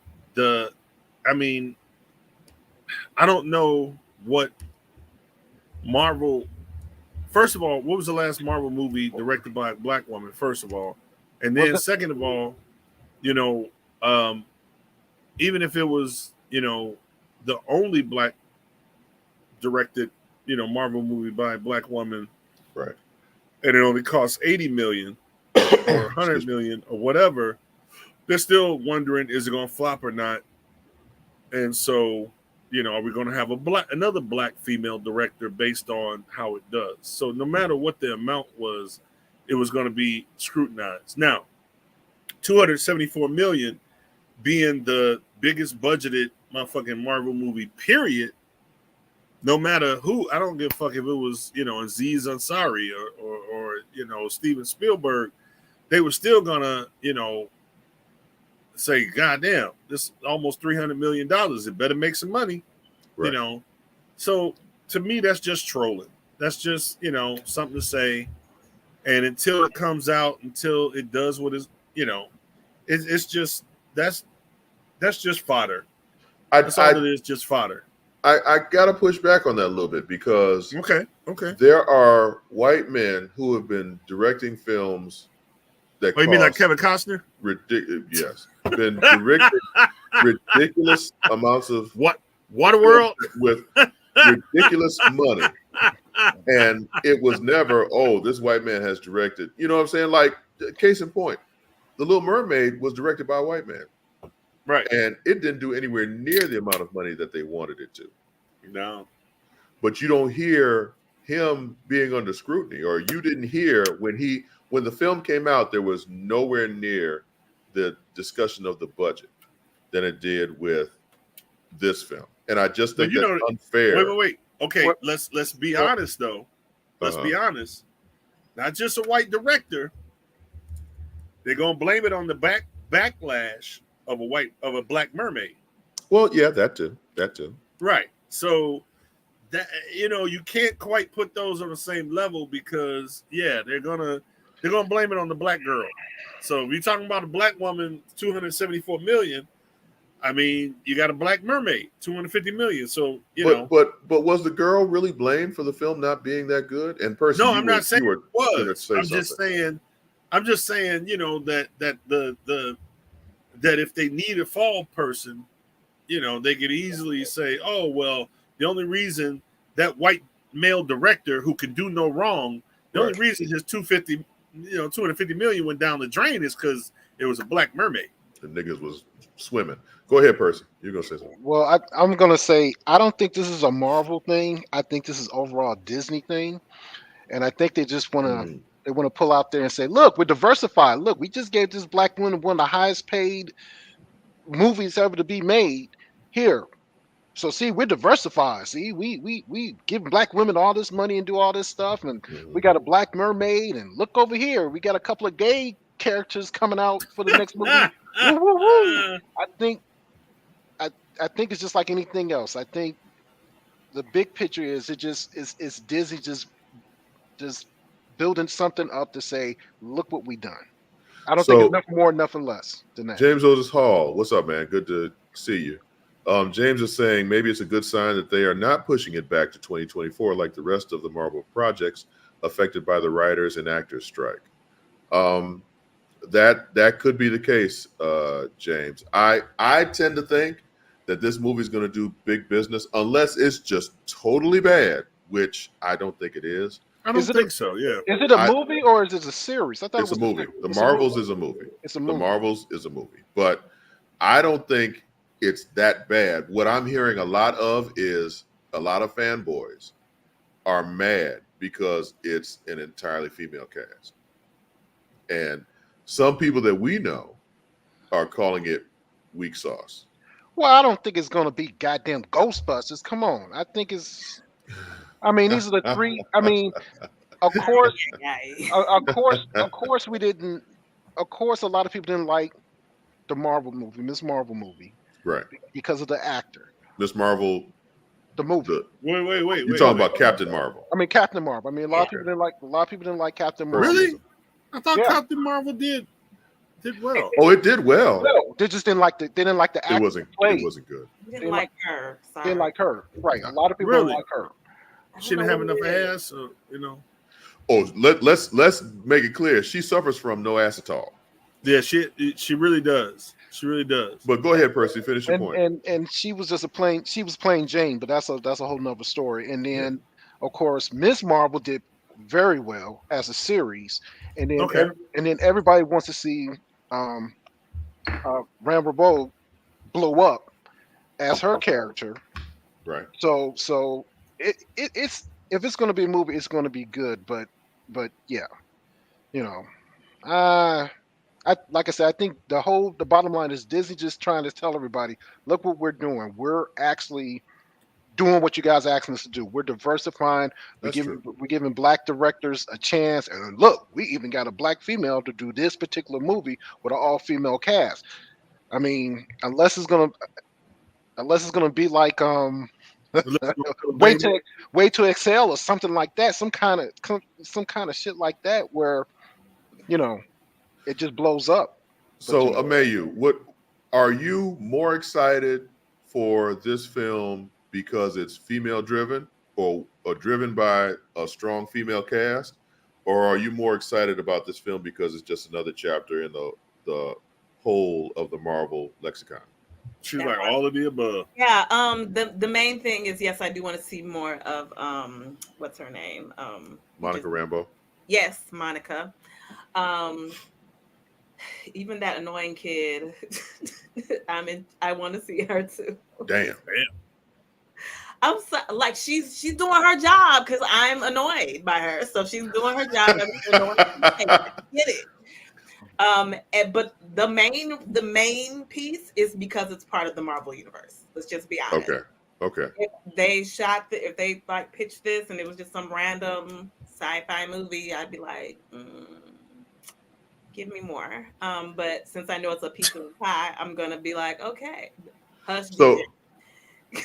I don't know what Marvel. First of all, what was the last Marvel movie directed by a Black woman? First of all, and then second of all, even if it was the only Black directed Marvel movie by a Black woman, right? And it only costs $80 million or $100 million or whatever, they're still wondering, is it going to flop or not? And so, are we going to have another Black female director based on how it does? So no matter what the amount was, it was going to be scrutinized. Now, $274 million being the biggest budgeted motherfucking Marvel movie, period. No matter who, I don't give a fuck if it was, Aziz Ansari or Steven Spielberg, they were still gonna, say, God damn, this is almost $300 million. It better make some money, So to me, that's just trolling. That's just, something to say. And until it comes out, until it does what is, it's just, that's just fodder. That's all it is, just fodder. I gotta push back on that a little bit, because okay, there are white men who have been directing films that you mean like Kevin Costner? Yes, been directing ridiculous amounts of Waterworld with ridiculous money, and it was never, oh, this white man has directed. You know what I'm saying? Like, case in point, The Little Mermaid was directed by a white man. Right. And it didn't do anywhere near the amount of money that they wanted it to. No. But you don't hear him being under scrutiny, or you didn't hear when the film came out, there was nowhere near the discussion of the budget than it did with this film. And I just think that's unfair. Wait. Okay, let's be honest though. Let's be honest. Not just a white director. They're gonna blame it on the backlash of a black mermaid. Well, yeah, that too. Right. So that you can't quite put those on the same level because they're gonna blame it on the black girl. So if you're talking about a black woman, 274 million. I mean, you got a black mermaid, 250 million. So but was the girl really blamed for the film not being that good? And personally, no, I'm not saying it was. I'm just saying, that if they need a fall person, they could easily say, oh well, the only reason that white male director who can do no wrong, the only reason his 250 million went down the drain is because it was a black mermaid. The niggas was swimming. Go ahead, Percy. You're gonna say something. Well, I'm gonna say I don't think this is a Marvel thing. I think this is overall a Disney thing, and I think they just want to pull out there and say, "Look, we're diversified. Look, we just gave this black woman one of the highest paid movies ever to be made here. So see, we're diversified. See, we give black women all this money and do all this stuff, and we got a black mermaid. And look over here, we got a couple of gay characters coming out for the next movie. Woo, woo, woo. I think it's just like anything else. I think the big picture is it's Disney just building something up to say, look what we done. I don't think it's nothing more, nothing less than that. James Otis Hall, what's up, man? Good to see you. James is saying maybe it's a good sign that they are not pushing it back to 2024 like the rest of the Marvel projects affected by the writers and actors strike. That could be the case, James. I tend to think that this movie is going to do big business unless it's just totally bad, which I don't think it is. I don't think so. Yeah. Is it a movie or is it a series? I thought it's a movie. The Marvels is a movie. It's a movie. The Marvels is a movie, but I don't think it's that bad. What I'm hearing a lot of is a lot of fanboys are mad because it's an entirely female cast, and some people that we know are calling it weak sauce. Well, I don't think it's going to be goddamn Ghostbusters. Come on. I think it's. I mean, these are the three. I mean, of course, we didn't. Of course, a lot of people didn't like the Miss Marvel movie, right? Because of the actor. Miss Marvel, the movie. Wait. You're talking about Captain Marvel. I mean, Captain Marvel. I mean, a lot of people didn't like. A lot of people didn't like Captain Marvel. Really? I thought Captain Marvel did well. Oh, it did well. No, they just didn't like the. They didn't like the actor. It wasn't good. Didn't like her. Sorry. Didn't like her. Right. A lot of people didn't like her. She didn't have enough ass, Oh, let's make it clear. She suffers from no ass at all. Yeah, she really does. She really does. But go ahead, Percy. Finish your point. And she was just playing Jane, but that's a whole nother story. And then, of course, Miss Marvel did very well as a series. And then everybody wants to see Rambo blow up as her character. Right. So it's if it's going to be a movie, it's going to be good. But yeah, like I said, I think the bottom line is Disney just trying to tell everybody, look what we're doing. We're actually doing what you guys are asking us to do. We're diversifying. We're giving black directors a chance. And look, we even got a black female to do this particular movie with an all-female cast. I mean, unless it's gonna be like Way to Excel or something like that, some kind of shit like that where it just blows up. So Amayu, what are you more excited for this film because it's female driven or driven by a strong female cast, or are you more excited about this film because it's just another chapter in the whole of the Marvel lexicon? She's like all of the above. Yeah. The main thing is, yes, I do want to see more of what's her name? Monica Rambeau. Yes, Monica. Even that annoying kid, I want to see her too. Damn. I'm so, like she's doing her job because I'm annoyed by her. So she's doing her job. I get it. But the main piece is because it's part of the Marvel universe. Let's just be honest. Okay. If they like pitched this and it was just some random sci-fi movie, I'd be like, give me more. But since I know it's a piece of the pie, I'm gonna be like, okay. Hush.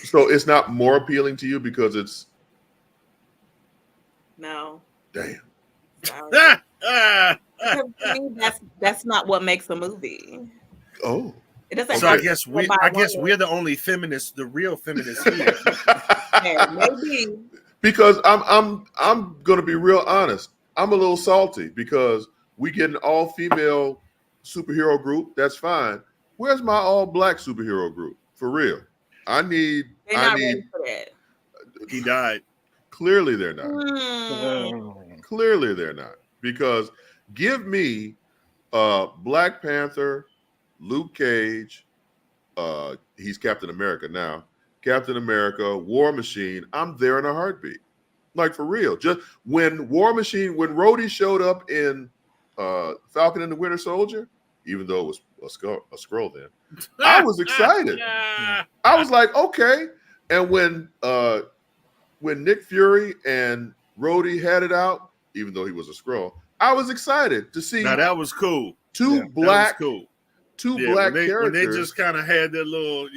So it's not more appealing to you because it's no. Damn. That's not what makes a movie. Oh. It doesn't. So I guess we're the only feminists, the real feminists here. Maybe. Because I'm gonna be real honest. I'm a little salty because we get an all-female superhero group. That's fine. Where's my all-black superhero group? For real. I need. Ready for that. He died. Clearly they're not. Clearly they're not. Because give me Black Panther, Luke Cage, he's Captain America now. Captain America, War Machine. I'm there in a heartbeat. Like for real. Just when Rhodey showed up in Falcon and the Winter Soldier, even though it was a Skrull then, I was excited. I was like, okay. And when Nick Fury and Rhodey had it out, even though he was a Skrull, I was excited to see. Now that was cool. Two black characters. When they just kind of had their little,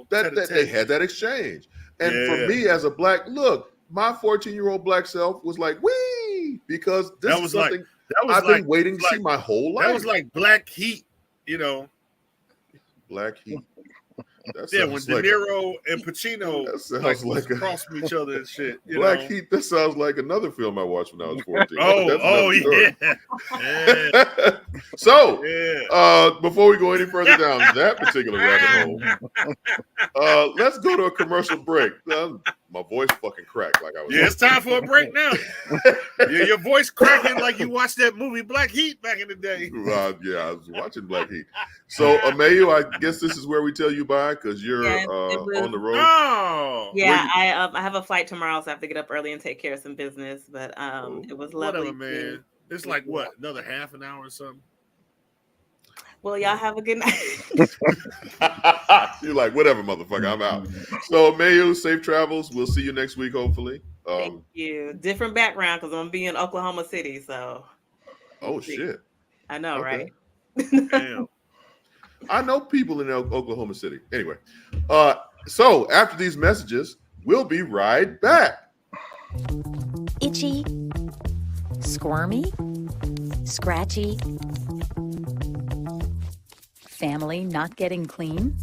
that they had that exchange. And for me as a black, look, my 14-year-old black self was like, wee, because this is something I've been waiting to see my whole life. That was like Black Heat, Black Heat. When De Niro and Pacino was cross from each other and shit. Black Heat, that sounds like another film I watched when I was 14. Yeah. So, before we go any further down that particular rabbit hole, let's go to a commercial break. My voice fucking cracked like I was. Yeah, it's time for a break now. Your voice cracking like you watched that movie Black Heat back in the day. Yeah, I was watching Black Heat. So, Amayu, I guess this is where we tell you bye because you're on the road. Oh, yeah, I have a flight tomorrow, so I have to get up early and take care of some business. But it was lovely. Whatever, man. It's like what, another half an hour or something? Well, y'all have a good night. You're like, whatever, motherfucker, I'm out. So, Mayu, safe travels. We'll see you next week, hopefully. Thank you. Different background because I'm going to be in Oklahoma City, so. Oh, shit. I know, right? Damn. I know people in Oklahoma City. Anyway, so after these messages, we'll be right back. Itchy, squirmy, scratchy, family not getting clean?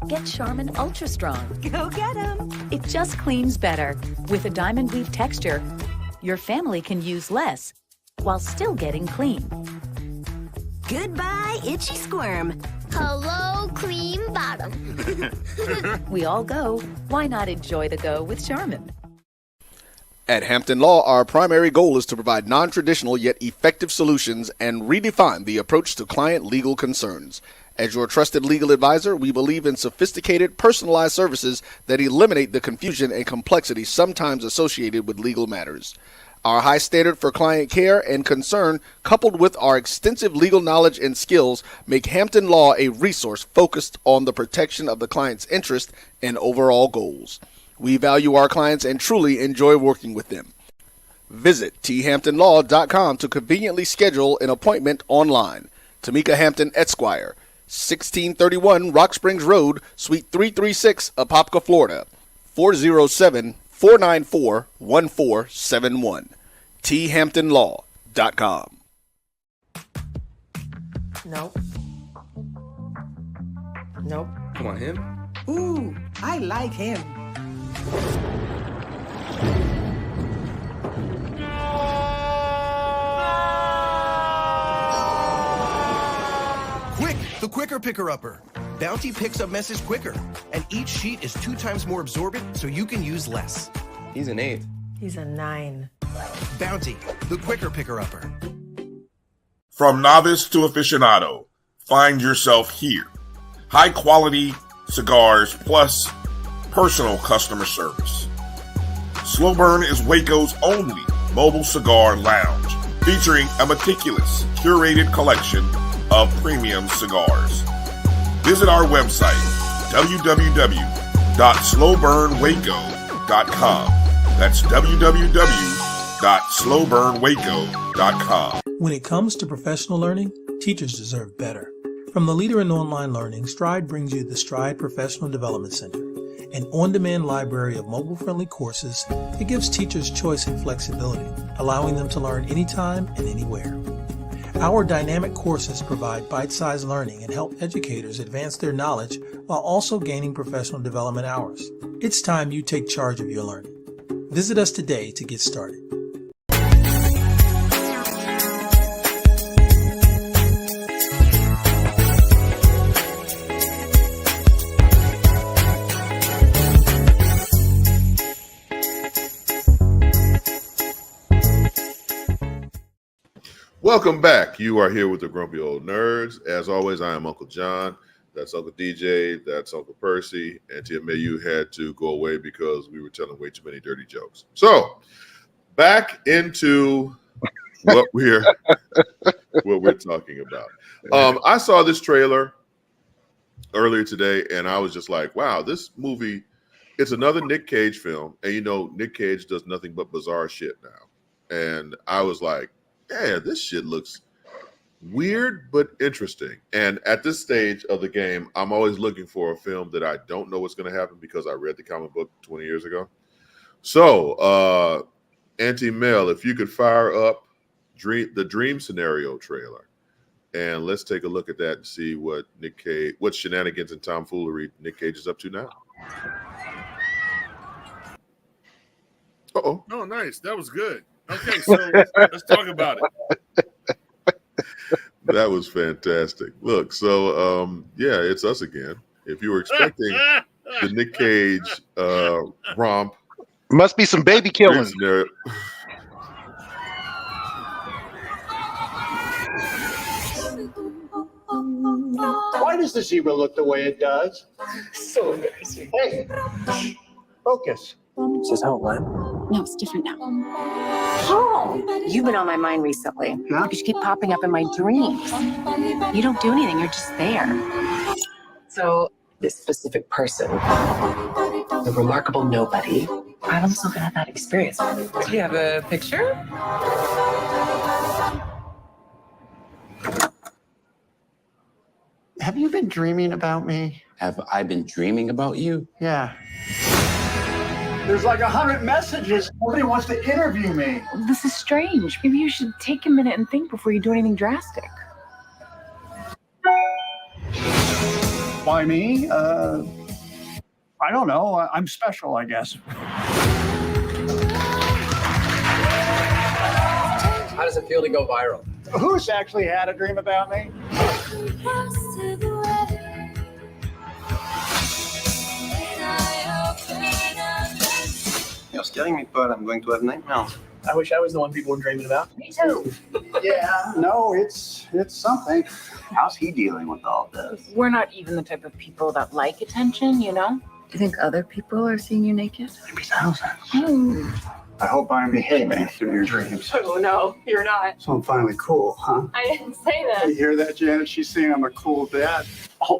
Get Charmin Ultra Strong. Go get 'em. It just cleans better. With a diamond weave texture, your family can use less while still getting clean. Goodbye, itchy squirm. Hello, cream bottom. We all go. Why not enjoy the go with Charmin? At Hampton Law, our primary goal is to provide non-traditional yet effective solutions and redefine the approach to client legal concerns. As your trusted legal advisor, we believe in sophisticated, personalized services that eliminate the confusion and complexity sometimes associated with legal matters. Our high standard for client care and concern, coupled with our extensive legal knowledge and skills, make Hampton Law a resource focused on the protection of the client's interest and overall goals. We value our clients and truly enjoy working with them. Visit thamptonlaw.com to conveniently schedule an appointment online. Tamika Hampton Esquire, 1631 Rock Springs Road, Suite 336, Apopka, Florida, 407-494-1471. thamptonlaw.com. Nope. Nope. Come on, him? Ooh, I like him. Wick, the quicker picker-upper. Bounty picks up messes quicker, and each sheet is 2 times more absorbent, so you can use less. He's an 8. He's a 9. Bounty, the quicker picker-upper. From novice to aficionado, find yourself here. High quality cigars plus personal customer service. Slow Burn is Waco's only mobile cigar lounge, featuring a meticulous, curated collection of premium cigars. Visit our website, www.slowburnwaco.com. That's www.slowburnwaco.com. When it comes to professional learning, teachers deserve better. From the leader in online learning, Stride brings you the Stride Professional Development Center, an on-demand library of mobile-friendly courses that gives teachers choice and flexibility, allowing them to learn anytime and anywhere. Our dynamic courses provide bite-sized learning and help educators advance their knowledge while also gaining professional development hours. It's time you take charge of your learning. Visit us today to get started. Welcome back. You are here with the Grumpy Old Nerds. As always, I am Uncle John. That's Uncle DJ. That's Uncle Percy. And TMAU had to go away because we were telling way too many dirty jokes. So, back into what we're talking about. I saw this trailer earlier today, and I was just like, wow, this movie, it's another Nick Cage film. And you know, Nick Cage does nothing but bizarre shit now. And I was like, yeah, this shit looks weird but interesting. And at this stage of the game, I'm always looking for a film that I don't know what's going to happen because I read the comic book 20 years ago. So, Auntie Mel, if you could fire up the Dream Scenario trailer, and let's take a look at that and see what what shenanigans and tomfoolery Nick Cage is up to now. Uh-oh. Oh, nice. That was good. Okay, so let's talk about it. That was fantastic. Look, so yeah, it's us again. If you were expecting the Nick Cage romp, must be some baby killing. Why does the zebra look the way it does? So embarrassing. Hey, focus. Is this how it went? No, it's different now. Oh, you've been on my mind recently. Yeah? Because you keep popping up in my dreams. You don't do anything, you're just there. So, this specific person, the remarkable nobody, I've also had that experience. Do you have a picture? Have you been dreaming about me? Have I been dreaming about you? Yeah. There's like 100 messages. Nobody wants to interview me. This is strange. Maybe you should take a minute and think before you do anything drastic. Why me? I don't know. I'm special, I guess. How does it feel to go viral? Who's actually had a dream about me? You're scaring me, but I'm going to have nightmares. I wish I was the one people were dreaming about. Me too. Yeah, no, it's something. How's he dealing with all this? We're not even the type of people that like attention, you know? Do you think other people are seeing you naked? Maybe thousands. I hope I'm behaving through your dreams. Oh, no, you're not. So I'm finally cool, huh? I didn't say that. You hear that, Janet? She's saying I'm a cool dad. I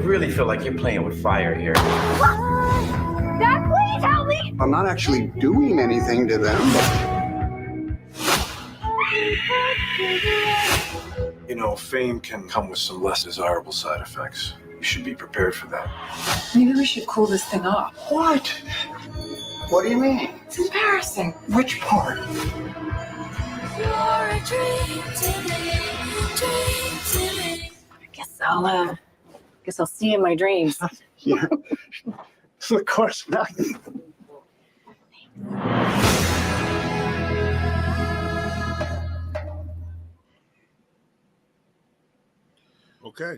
really feel like you're playing with fire here. Dad, please help me! I'm not actually doing anything to them. You know, fame can come with some less desirable side effects. You should be prepared for that. Maybe we should cool this thing off. What? What do you mean? It's embarrassing. Which part? Guess I'll see you in my dreams. Yeah. Of course not. Okay.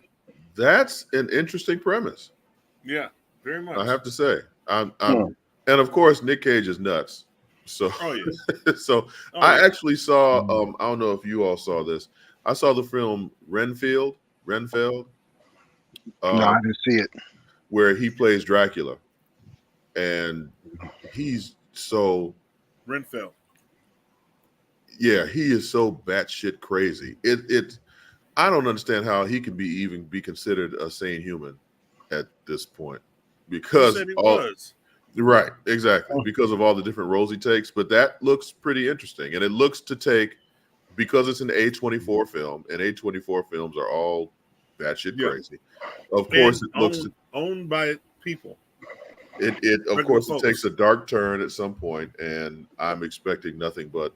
That's an interesting premise. Yeah, very much. I have to say. And of course, Nick Cage is nuts. So, Oh yeah. I actually saw. I don't know if you all saw this. I saw the film Renfield. No, I didn't see it. Where he plays Dracula, and he's so Renfield. Yeah, he is so batshit crazy. I don't understand how he can be considered a sane human at this point, because You said he was. Right, exactly, because of all the different roles he takes. But that looks pretty interesting, and it looks to take, because it's an A24 film, and A24 films are all batshit crazy. Of course, And it looks owned by people. It of Regular course folks. it takes a dark turn at some point, and I'm expecting nothing but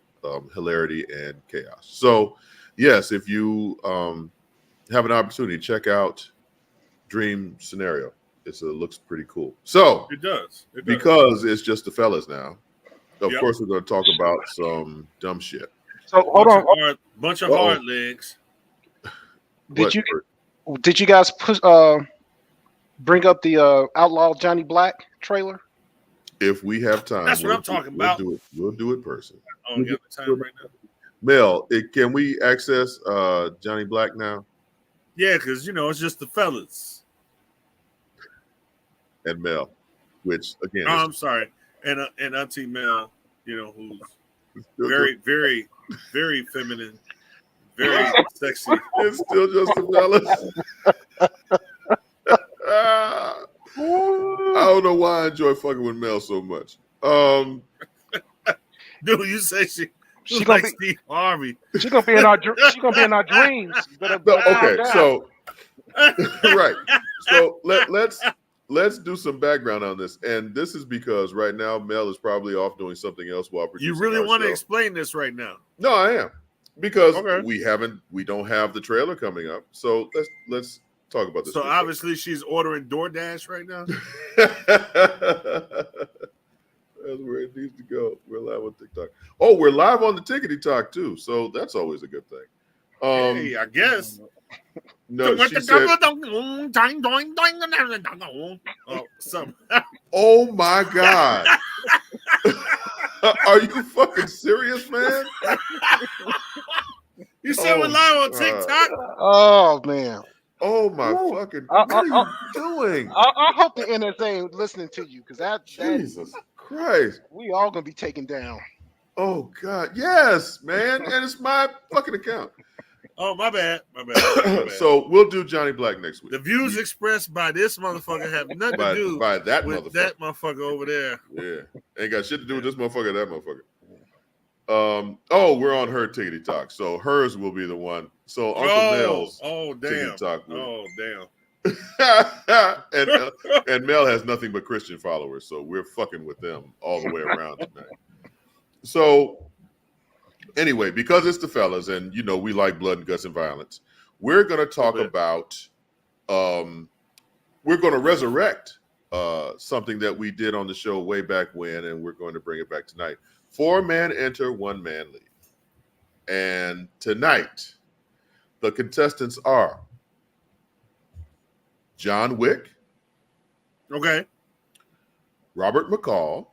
hilarity and chaos. So, yes, if you have an opportunity, check out Dream Scenario. It looks pretty cool. So It does. Because it's just the fellas now. Of Yep. course, we're going to talk about some dumb shit. So hold on. Bunch of hard legs. Did you guys bring up the Outlaw Johnny Black trailer? If we have time, That's what I'm talking about. We'll do it person. I don't got the time right now. Mel, can we access Johnny Black now? Yeah, because it's just the fellas. And Mel, which again, Oh, I'm sorry, and Auntie Mel, who's very, very, very feminine, very sexy. It's still just the fellas. I don't know why I enjoy fucking with Mel so much. Dude, you say she She's like gonna be Steve Harvey. She's gonna be in our dreams. You better calm down. So right. So let's do some background on this. And this is because right now Mel is probably off doing something else while producing. You really our want to show. explain this right now? No, I am. Because Okay. we don't have the trailer coming up. So let's talk about this. So real quick. obviously she's ordering DoorDash right now. That's where it needs to go. We're live on TikTok. Oh, we're live on the Tickety Talk too. So that's always a good thing. Hey, I guess. No, she said, oh my God. Are you fucking serious, man? You said we're live on TikTok? Oh man. Oh my fucking! What are you doing? I hope the NSA ain't listening to you, because that Jesus Christ, we all gonna be taken down. Oh God, yes, man, and it's my fucking account. Oh, my bad. My bad. So we'll do Johnny Black next week. The views expressed by this motherfucker have nothing to do by that with motherfucker. that motherfucker over there. Yeah, ain't got shit to do with this motherfucker. That motherfucker. Oh, we're on her Tickety Talk, so hers will be the one. So Uncle Mel's Tickety Talk. Oh, damn. and Mel has nothing but Christian followers, so we're fucking with them all the way around tonight. So anyway, because it's the fellas, and we like blood and guts and violence, we're going to talk about we're going to resurrect something that we did on the show way back when, and we're going to bring it back tonight. 4-man enter, 1-man leave. And tonight, the contestants are John Wick. Okay. Robert McCall.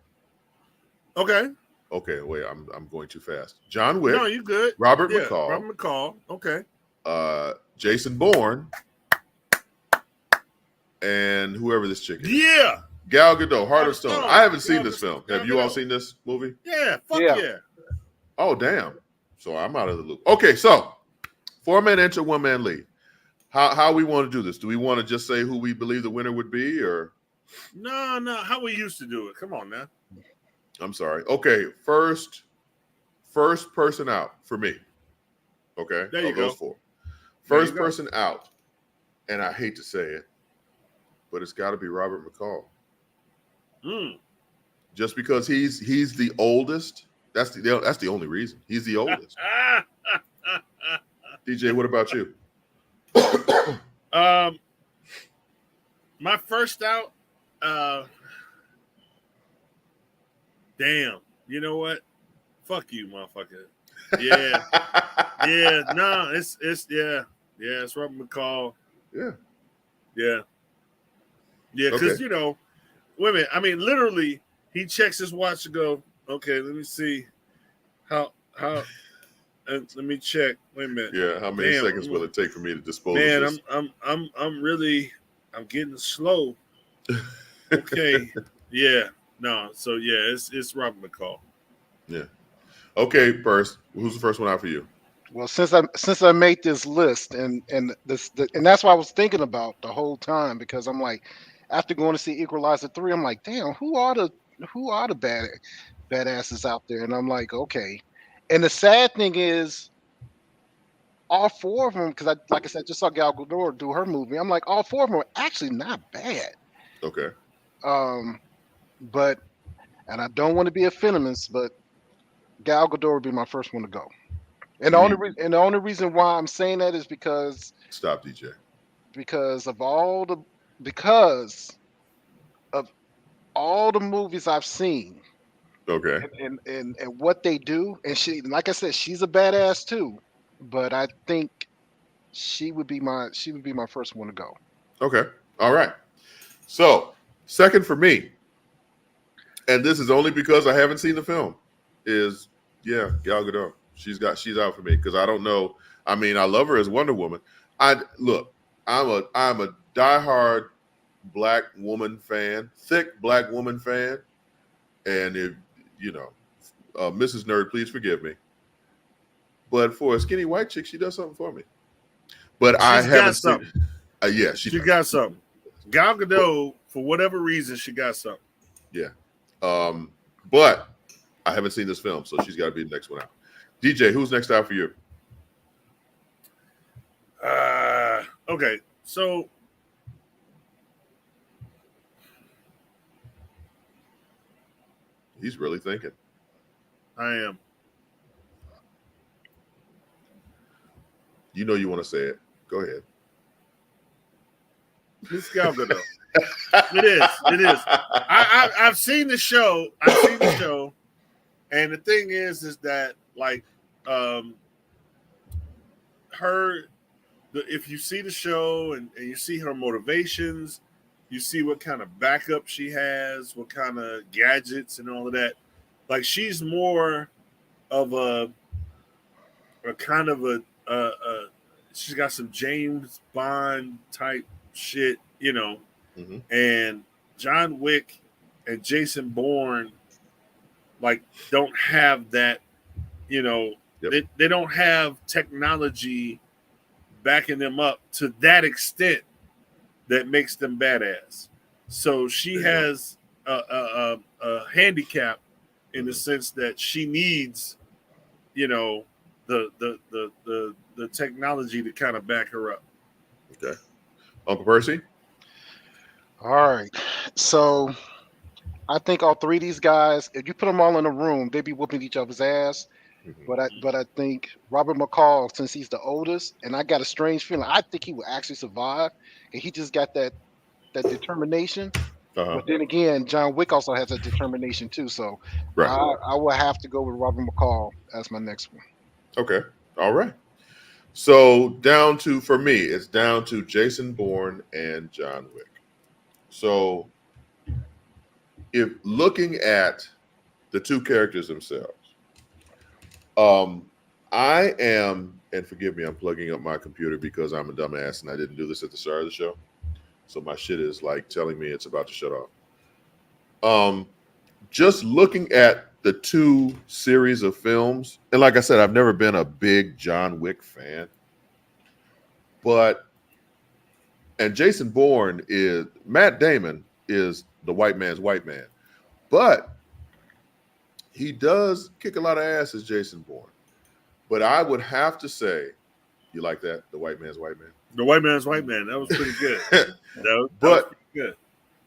Okay. Okay, wait, I'm going too fast. John Wick. No, you good. Robert Yeah, McCall. Robert McCall. Okay. Jason Bourne. And whoever this chick is. Yeah. Gal Gadot, Heart of Stone. I haven't seen Gal this film. Gal Have you all Gadot. seen this movie? Yeah. Fuck yeah. Oh, damn. So I'm out of the loop. Okay, so 4-man enter, 1-man leave. How we want to do this? Do we want to just say who we believe the winner would be, or? No. How we used to do it. Come on now. I'm sorry. Okay, first person out for me. Okay, There you of those go. 4. There you First go. person out, and I hate to say it, but it's got to be Robert McCall. Just because he's the oldest. That's the only reason. He's the oldest. DJ, what about you? My first out. Damn. You know what? Fuck you, motherfucker. Yeah. Yeah. No. It's yeah. It's Robert McCall. Yeah. Yeah. Yeah. Because Okay. wait a minute. I mean, literally, he checks his watch to go. Okay, let me see. How let me check. Wait a minute. Yeah, how many seconds will it take for me to dispose of Man, this? I'm getting slow. Okay. Yeah. No. So yeah, it's Robert McCall. Yeah. Okay, first, who's the first one out for you? Well, since I made this list and that's what I was thinking about the whole time, because I'm like, after going to see Equalizer 3, I'm like, damn, who are the badasses out there? And I'm like, okay. And the sad thing is, all four of them, because like I said, just saw Gal Gadot do her movie. I'm like, all four of them are actually not bad. Okay. But and I don't want to be a feminist, but Gal Gadot would be my first one to go. And the only reason why I'm saying that is because stop, DJ. Because of all the movies I've seen. Okay. And what they do, and she, like I said, she's a badass too. But I think she would be my first one to go. Okay. All right. So, second for me, and this is only because I haven't seen the film, is Gal Gadot. She's out for me because I don't know. I mean, I love her as Wonder Woman. I'm a diehard black woman fan, thick black woman fan, and if Mrs. Nerd, please forgive me. But for a skinny white chick, she does something for me. But I haven't seen. Yeah, she got something. Gal Gadot, for whatever reason, she got something. Yeah, but I haven't seen this film, so she's got to be the next one out. DJ, who's next out for you? Okay, so he's really thinking. I am. You know you want to say it. Go ahead. Miss Gal Gadot. It is. I've seen the show. And the thing is that like if you see the show and you see her motivations, you see what kind of backup she has, what kind of gadgets and all of that. Like she's more of a kind of a she's got some James Bond type shit, Mm-hmm. And John Wick and Jason Bourne like don't have that, Yep. They don't have technology backing them up to that extent that makes them badass. So she has a handicap in the sense that she needs, the technology to kind of back her up. Okay. Uncle Percy? All right. So I think all three of these guys, if you put them all in a room, they'd be whooping each other's ass. Mm-hmm. But I think Robert McCall, since he's the oldest, and I got a strange feeling, I think he will actually survive. And he just got that determination. Uh-huh. But then again, John Wick also has that determination too. So right. I will have to go with Robert McCall as my next one. Okay. All right. So for me, it's down to Jason Bourne and John Wick. So if looking at the two characters themselves, I am, and forgive me, I'm plugging up my computer because I'm a dumbass and I didn't do this at the start of the show. So my shit is like telling me it's about to shut off. Just looking at the two series of films, and like I said, I've never been a big John Wick fan, and Jason Bourne Matt Damon is the white man's white man, but he does kick a lot of ass as Jason Bourne. But I would have to say, you like that? The white man's white man? The white man's white man. That was pretty good. that was pretty good.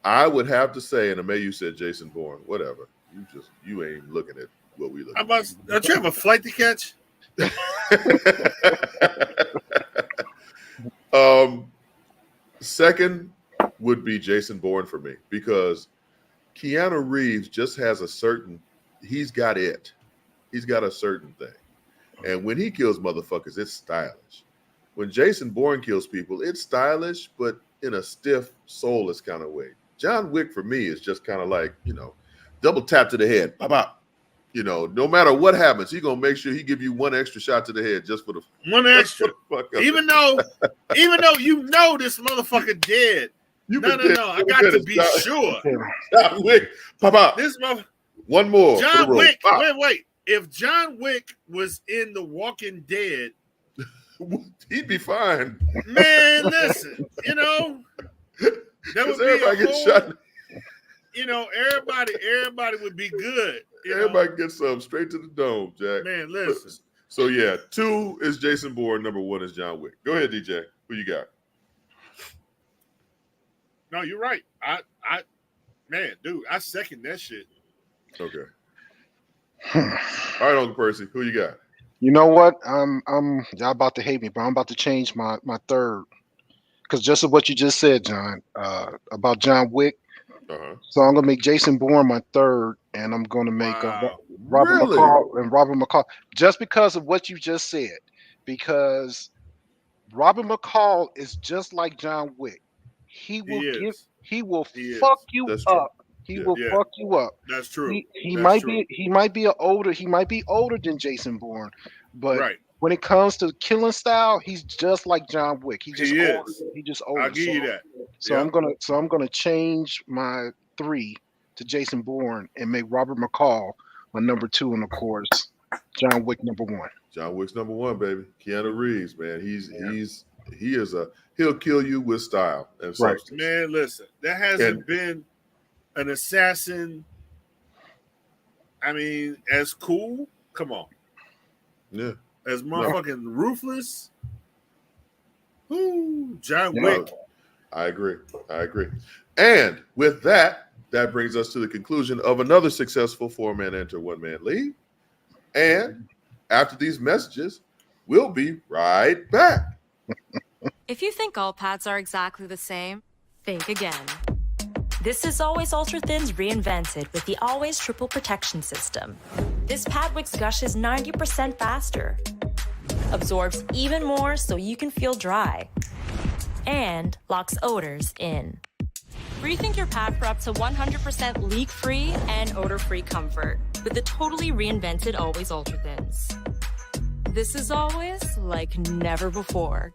I would have to say, and May, you said Jason Bourne, whatever. You ain't looking at what we look at. Don't you have a flight to catch? Second would be Jason Bourne for me because Keanu Reeves just has he's got it. He's got a certain thing. And when he kills motherfuckers, it's stylish. When Jason Bourne kills people, it's stylish, but in a stiff, soulless kind of way. John Wick for me is just kind of like, double tap to the head, bop, bop. You know, no matter what happens, he's gonna make sure he give you one extra shot to the head just for the one extra. Even though you know this motherfucker dead. No. I got to be sure. John Wick, Papa. This mother. One more. John Wick. Wait. If John Wick was in The Walking Dead, he'd be fine. Man, listen. You know, that would be everybody gets shot. You know, everybody would be good. Everybody gets some straight to the dome, Jack. Man, listen. So yeah, 2 is Jason Bourne. Number 1 is John Wick. Go ahead, DJ. Who you got? No, you're right. Man, dude, I second that shit. Okay. All right, Uncle Percy, who you got? You know what? Y'all about to hate me, but I'm about to change my third. Because just of what you just said, John, about John Wick. So I'm gonna make Jason Bourne my third, and I'm gonna make Robert McCall, just because of what you just said. Because Robert McCall is just like John Wick. He will fuck you up. He will fuck you up. That's true. He might be older than Jason Bourne, but when it comes to killing style, he's just like John Wick. He just older. I'll give you that. So I'm gonna change my 3 to Jason Bourne and make Robert McCall my number 2, and of course John Wick number 1. John Wick's number 1, baby. Keanu Reeves, man. He'll kill you with style and substance. Man, listen, there hasn't been an assassin. I mean, as cool. Come on. Yeah. As motherfucking ruthless. Ooh, John Wick. I agree. And with that brings us to the conclusion of another successful 4-man enter, 1-man leave. And after these messages, we'll be right back. If you think all pads are exactly the same, think again. This is Always Ultra Thins reinvented with the Always Triple Protection System. This pad wicks gushes 90% faster, absorbs even more so you can feel dry, and locks odors in. Rethink your pad for up to 100% leak-free and odor-free comfort with the totally reinvented Always Ultra Thins. This is always like never before.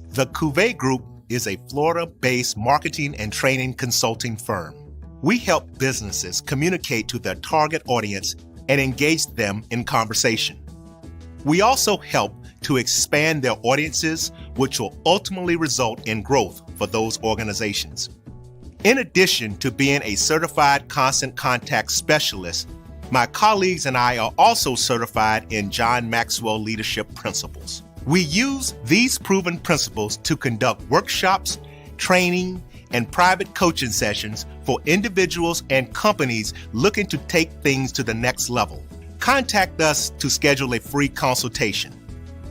The Cuvée Group is a Florida-based marketing and training consulting firm. We help businesses communicate to their target audience and engage them in conversation. We also help to expand their audiences, which will ultimately result in growth for those organizations. In addition to being a certified constant contact specialist, my colleagues and I are also certified in John Maxwell Leadership Principles. We use these proven principles to conduct workshops, training, and private coaching sessions for individuals and companies looking to take things to the next level. Contact us to schedule a free consultation.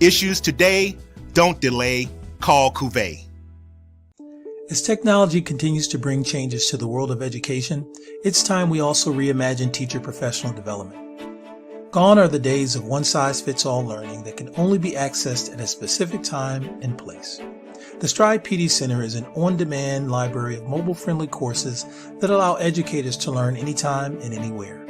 Issues today, don't delay, call Cuvée. As technology continues to bring changes to the world of education, it's time we also reimagine teacher professional development. Gone are the days of one-size-fits-all learning that can only be accessed at a specific time and place. The Stride PD Center is an on-demand library of mobile-friendly courses that allow educators to learn anytime and anywhere.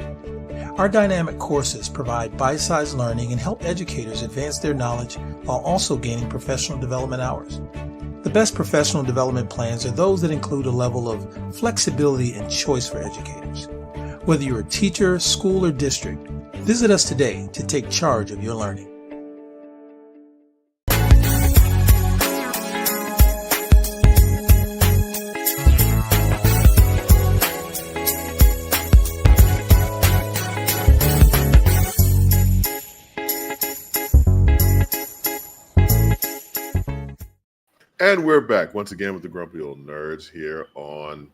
Our dynamic courses provide bite-sized learning and help educators advance their knowledge while also gaining professional development hours. The best professional development plans are those that include a level of flexibility and choice for educators. Whether you're a teacher, school, or district, visit us today to take charge of your learning. And we're back once again with the Grumpy Old Nerds here on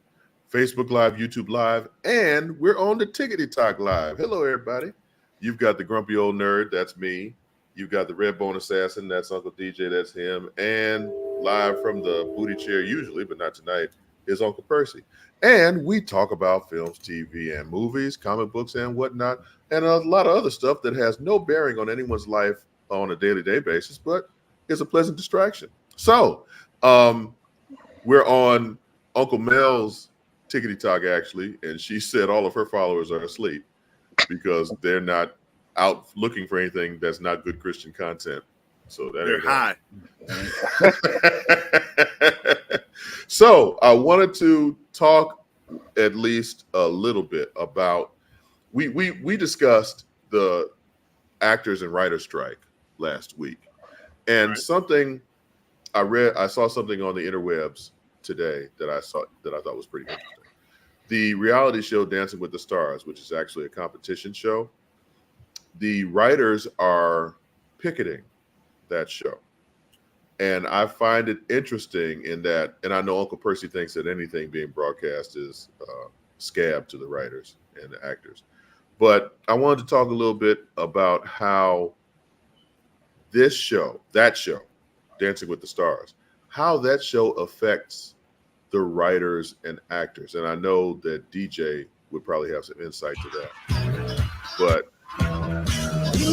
Facebook Live, YouTube Live, and we're on the Tickety Talk Live. Hello, everybody. You've got the Grumpy Old Nerd, that's me. You've got the Red Bone Assassin, that's Uncle DJ, that's him. And live from the booty chair, usually, but not tonight, is Uncle Percy. And we talk about films, TV, and movies, comic books, and whatnot, and a lot of other stuff that has no bearing on anyone's life on a day-to-day basis, but is a pleasant distraction. So, we're on Uncle Mel's Tickety Talk, actually, and she said all of her followers are asleep. because they're not out looking for anything that's not good Christian content. So they're high. So I wanted to talk at least a little bit about we discussed the actors and writers strike last week, and something I saw something on the interwebs today that I thought was pretty interesting. The reality show Dancing with the Stars, which is actually a competition show, the writers are picketing that show. And I find it interesting in that, and I know Uncle Percy thinks that anything being broadcast is scab to the writers and the actors. But I wanted to talk a little bit about how that show, Dancing with the Stars, how that show affects the writers and actors. And I know that DJ would probably have some insight to that.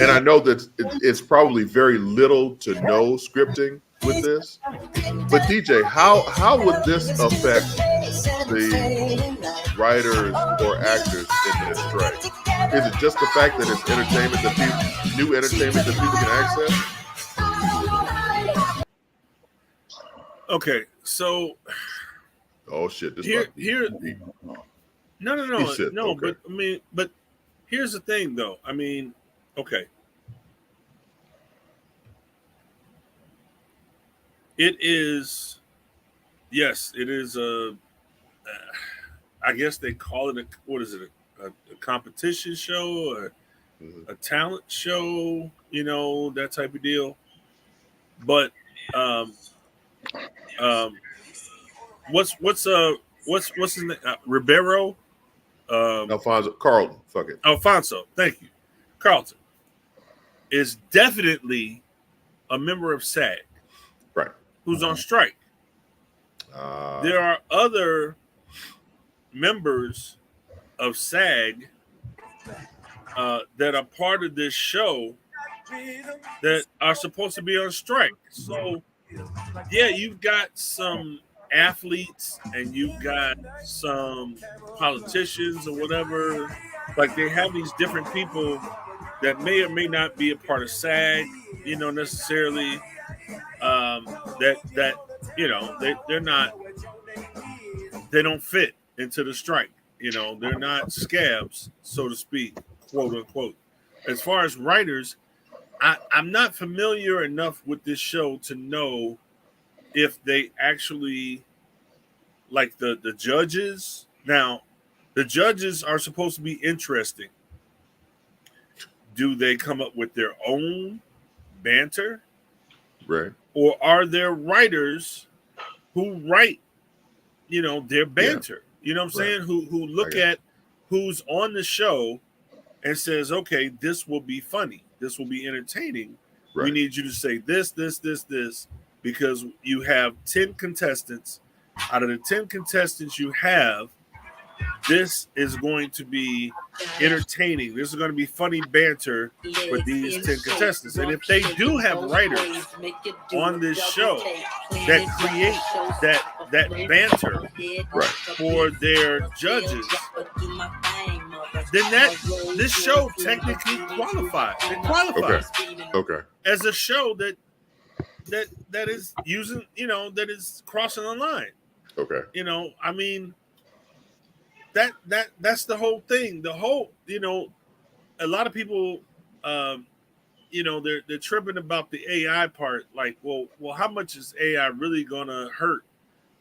And I know that it's probably very little to no scripting with this. But DJ, how would this affect the writers or actors in this strike? Is it just the fact that it's entertainment, new entertainment that people can access? Okay, so oh shit! This no, okay. but here's the thing, though. I mean, okay, it is. Yes, it is a. I guess they call it a competition show or a talent show, that type of deal. But what's his name? Ribeiro, Alfonso. Thank you, Carlton is definitely a member of SAG, right? Who's on strike. There are other members of SAG that are part of this show that are supposed to be on strike. So, yeah, you've got some athletes and you've got some politicians or whatever. Like, they have these different people that may or may not be a part of SAG, necessarily. They don't fit into the strike. They're not scabs, so to speak, quote unquote. As far as writers, I'm not familiar enough with this show to know if they actually, like the judges. Now, the judges are supposed to be interesting. Do they come up with their own banter? Right. Or are there writers who write, their banter? Yeah. You know what I'm saying? Who look at who's on the show and says, okay, this will be funny. This will be entertaining. Right. We need you to say this, because you have 10 contestants. Out of the 10 contestants you have, this is going to be entertaining. This is going to be funny banter for these 10 contestants. And if they do have writers on this show that create that banter for their judges, then this show technically qualifies. It qualifies as a show that is using, that is crossing the line. Okay. I mean, that's the whole thing. The whole, a lot of people, they're tripping about the AI part. Like, well, how much is AI really gonna hurt?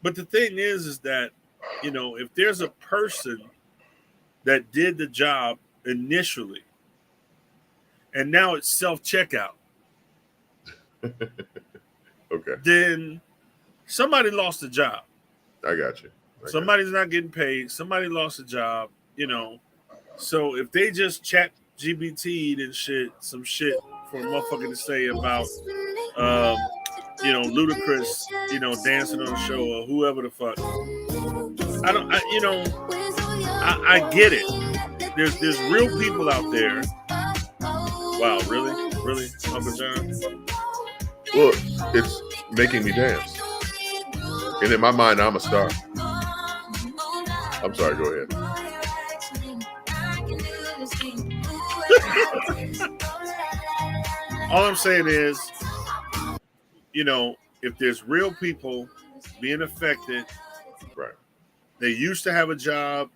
But the thing is that, if there's a person that did the job initially, and now it's self-checkout, okay, then somebody lost a job. I got you. Somebody's not getting paid. Somebody lost a job, So if they just chat GBT'd and some shit for a motherfucker to say about, Ludacris, dancing on the show or whoever the fuck. I get it. There's real people out there. Wow, really, Uncle John? Well, it's making me dance, and in my mind, I'm a star. I'm sorry, go ahead. All I'm saying is, if there's real people being affected, right? They used to have a job,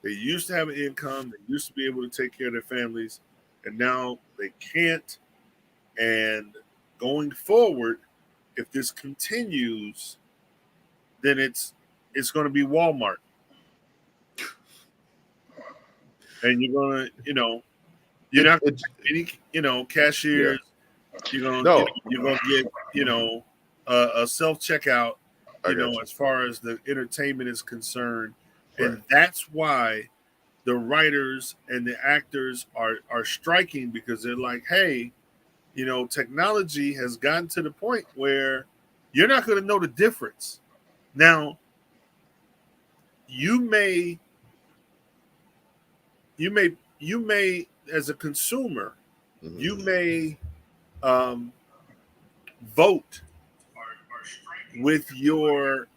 they used to have an income, they used to be able to take care of their families, and now they can't. And going forward, if this continues, then it's going to be Walmart, and you're going to, you're not going to get any, cashiers. Yeah. You're going to get, a self checkout, as far as the entertainment is concerned, right. And that's why the writers and the actors are striking, because they're like, hey, technology has gotten to the point where you're not going to know the difference. Now, you may, as a consumer, mm-hmm. you may vote with your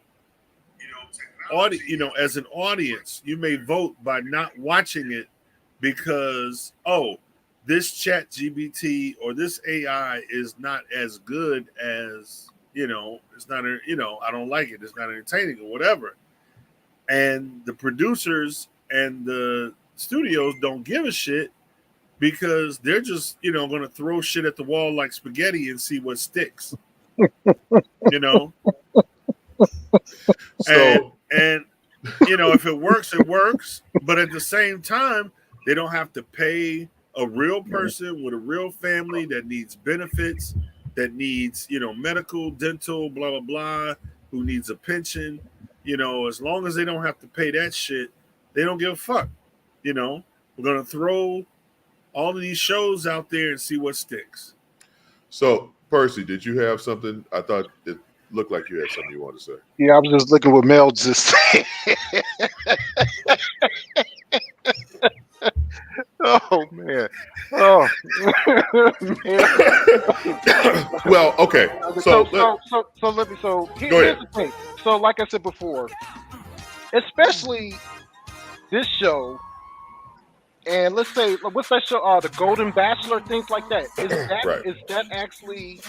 audience, as an audience, you may vote by not watching it because, this chat GBT or this AI is not as good as, it's not, I don't like it. It's not entertaining or whatever. And the producers and the studios don't give a shit because they're just, going to throw shit at the wall like spaghetti and see what sticks. So, and if it works, it works. But at the same time, they don't have to pay a real person with a real family that needs benefits, that needs, medical, dental, blah, blah, blah, who needs a pension. As long as they don't have to pay that shit, they don't give a fuck. We're going to throw all of these shows out there and see what sticks. So, Percy, did you have something? I thought it looked like you had something you wanted to say. Yeah, I was just looking what Mel just said. Oh man! Oh man! Well, okay. So let me. So go ahead. Here's the thing. So, like I said before, especially this show, and let's say what's that show? The Golden Bachelor, things like that. Is that actually?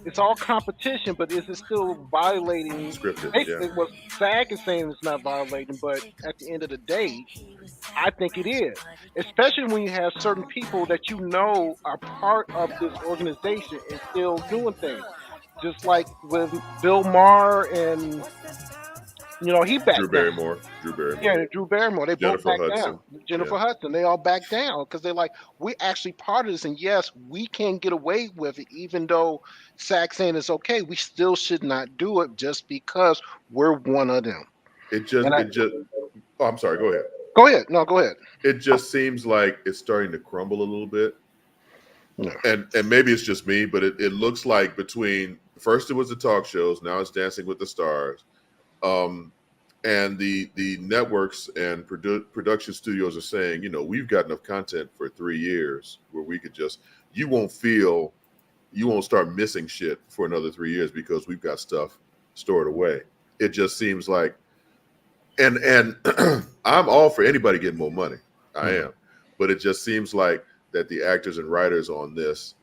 It's all competition, but is it still violating? Scripted, yeah. What SAG is saying it's not violating, but at the end of the day, I think it is. Especially when you have certain people that are part of this organization and still doing things. Just like with Bill Maher and he backed Drew Barrymore. Yeah, Drew Barrymore. They Jennifer both backed Hudson. down. Jennifer Hudson. They all backed down because they're like, we're actually part of this, and yes, we can get away with it, even though SAG saying it's okay. We still should not do it just because we're one of them. Oh, I'm sorry. Go ahead. Go ahead. No, go ahead. It just seems like it's starting to crumble a little bit. Yeah. And maybe it's just me, but it looks like between first it was the talk shows, now it's Dancing with the Stars. And the networks and production studios are saying, we've got enough content for 3 years where we could you won't start missing shit for another 3 years because we've got stuff stored away. It just seems like, and I'm all for anybody getting more money. I am. But it just seems like that the actors and writers on this,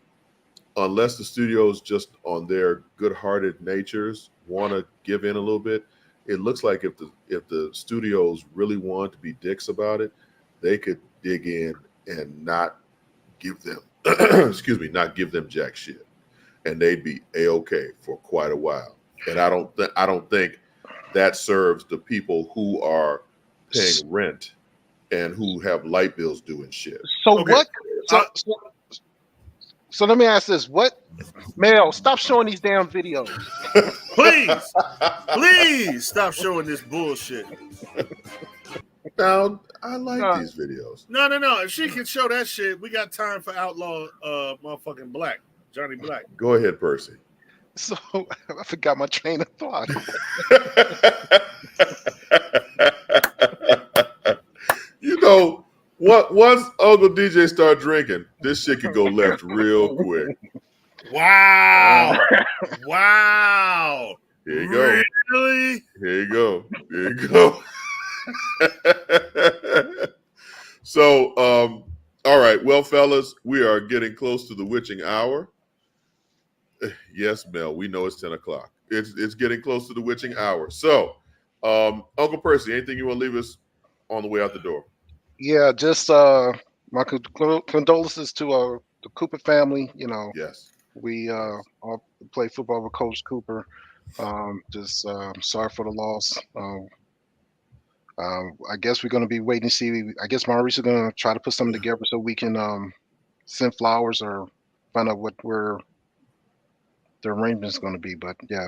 unless the studios just on their good-hearted natures want to give in a little bit, it looks like if the studios really want to be dicks about it, they could dig in and not give them not give them jack shit, and they'd be a-okay for quite a while. And I don't think that serves the people who are paying rent and who have light bills due and shit. So okay. So let me ask this: Mel, stop showing these damn videos. Please stop showing this bullshit. Now, I like these videos. No. If she can show that shit, we got time for Outlaw motherfucking Black, Johnny Black. Go ahead, Percy. So I forgot my train of thought. Once Uncle DJ start drinking, this shit could go left real quick. Wow. Wow. Here you go. Really? Here you go. So, all right. Well, Well, fellas, we are getting close to the witching hour. Yes, Mel, we know it's 10 o'clock. It's getting close to the witching hour. So, Uncle Percy, anything you want to leave us on the way out the door? Yeah, just my condolences to the Cooper family. You know, yes, we all play football with Coach Cooper. Just sorry for the loss. I guess we're going to be waiting to see. I guess Maurice is going to try to put something together so we can send flowers or find out where the arrangement's going to be. But yeah,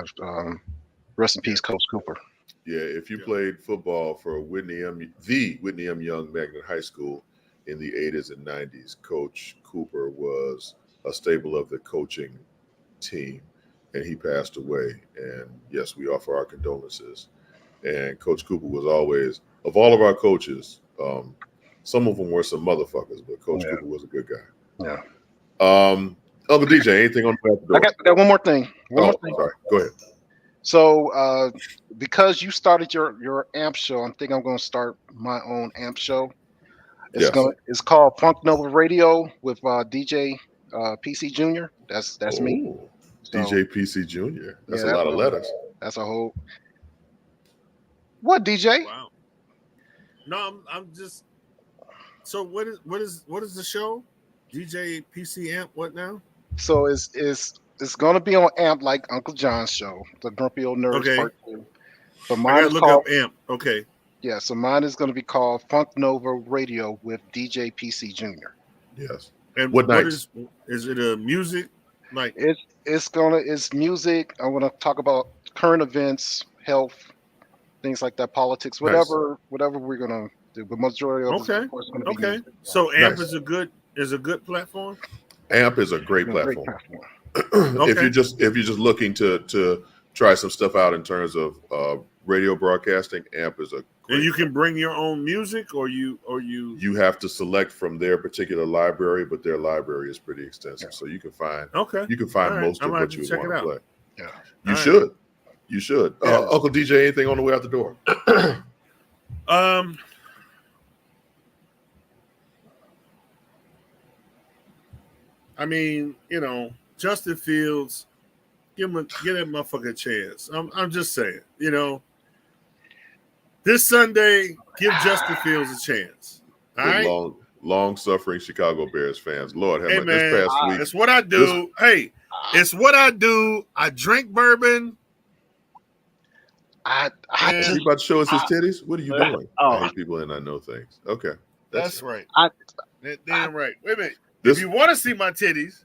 rest in peace, Coach Cooper. Yeah, if you played football for the Whitney M. Young Magnet High School in the 80s and 90s, Coach Cooper was a staple of the coaching team, and he passed away. And yes, we offer our condolences. And Coach Cooper was always, of all of our coaches, some of them were some motherfuckers, but Coach Cooper was a good guy. Yeah. Uncle DJ, anything on the door? I got one more thing. One more thing. Sorry. Go ahead. So, because you started your AMP show, I think I'm going to start my own AMP show. It's called Funk Nova Radio with DJ PC Jr. That's me. So, DJ PC Jr. That's a lot of letters. That's a whole. What DJ? Wow. No, I'm just. So what is the show? DJ PC Amp. What now? So it's going to be on AMP like Uncle John's show, the Grumpy Old Nerds Okay. Part 2. But mine I gotta is look called up AMP. Okay. Yeah, so mine is going to be called Funk Nova Radio with DJ PC Jr. Yes. And what is it a music like? It's music. I'm going to talk about current events, health, things like that, politics, whatever we're going to do. But majority of it, of course, is going to be music. So AMP is a good platform. AMP is a great platform. If you're just looking to try some stuff out in terms of radio broadcasting, AMP is a great. And you can bring your own music, or you have to select from their particular library, but their library is pretty extensive, so you can find most of what you want to play. Yeah, you should. Uncle DJ, anything on the way out the door? I mean, Justin Fields, give that motherfucker a chance. I'm just saying, this Sunday, give Justin Fields a chance. All right. Long-suffering Chicago Bears fans. Lord, hey, man, this past week. It's what I do. It's what I do. I drink bourbon. He about to show us his titties? What are you doing? I hate people and I know things. Okay. That's right. Damn right. Wait a minute. If you want to see my titties,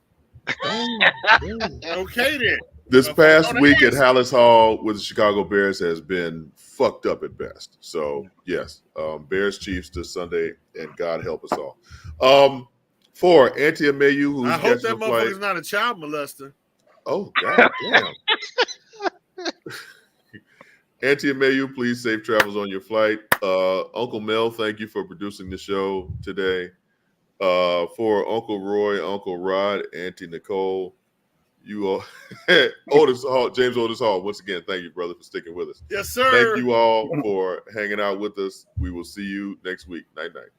okay then. This past week at Hallis Hall with the Chicago Bears has been fucked up at best. So, yes, Bears Chiefs this Sunday, and God help us all. For Auntie Amayu, who's I hope that motherfucker's not a child molester. Oh, God damn. Auntie Amayu, please safe travels on your flight. Uncle Mel, thank you for producing the show today. For Uncle Roy, Uncle Rod, Auntie Nicole, you all, James Otis Hall, once again, thank you, brother, for sticking with us. Yes, sir. Thank you all for hanging out with us. We will see you next week. Night, night.